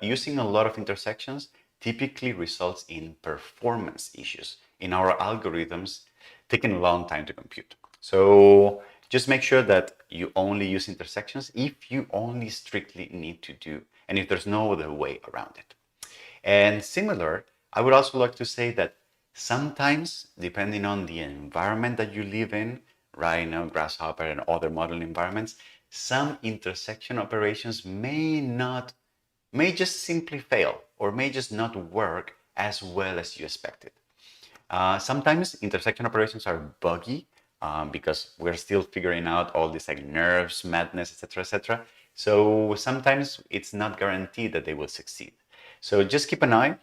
using a lot of intersections typically results in performance issues in our algorithms taking a long time to compute. So just make sure that you only use intersections if you only strictly need to do, and if there's no other way around it. And similar, I would also like to say that sometimes, depending on the environment that you live in, right now, Grasshopper and other modeling environments, some intersection operations may just simply fail or may just not work as well as you expected. Sometimes intersection operations are buggy because we're still figuring out all these like nerves, madness, etc., etc. So sometimes it's not guaranteed that they will succeed. So just keep an eye.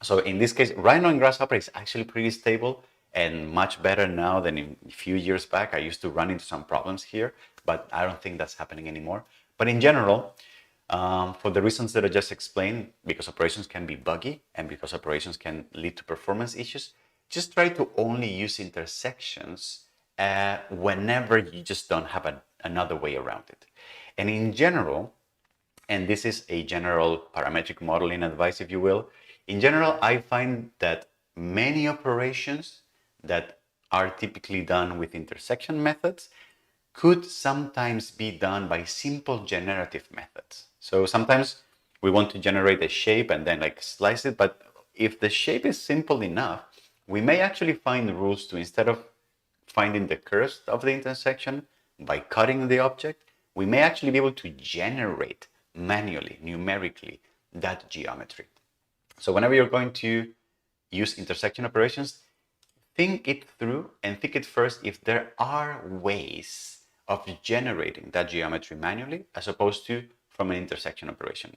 So in this case, Rhino and Grasshopper is actually pretty stable and much better now than in a few years back. I used to run into some problems here, but I don't think that's happening anymore. But in general, for the reasons that I just explained, because operations can be buggy and because operations can lead to performance issues, just try to only use intersections whenever you just don't have another way around it. And in general, and this is a general parametric modeling advice, if you will, in general, I find that many operations that are typically done with intersection methods could sometimes be done by simple generative methods. So sometimes we want to generate a shape and then like slice it, but if the shape is simple enough, we may actually find rules to, instead of finding the curves of the intersection by cutting the object, we may actually be able to generate manually, numerically, that geometry. So whenever you're going to use intersection operations, think it through and think it first if there are ways of generating that geometry manually as opposed to from an intersection operation,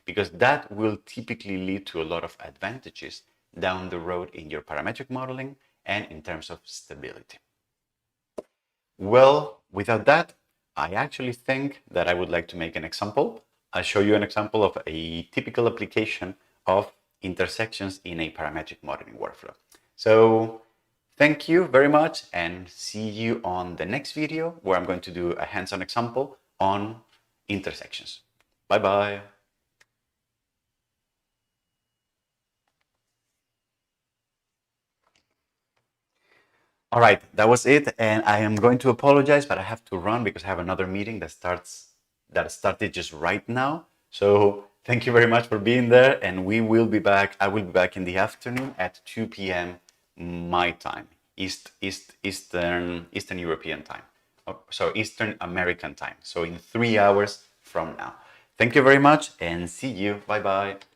because that will typically lead to a lot of advantages down the road in your parametric modeling and in terms of stability. Well, without that, I actually think that I would like to make an example. I'll show you an example of a typical application of intersections in a parametric modeling workflow. So thank you very much and see you on the next video where I'm going to do a hands-on example on intersections. Bye-bye. All right, that was it. And I am going to apologize, but I have to run because I have another meeting that started just right now. So thank you very much for being there. And we will be back. I will be back in the afternoon at 2 p.m. my time, Eastern European time. So Eastern American time. So in 3 hours from now. Thank you very much and see you. Bye-bye.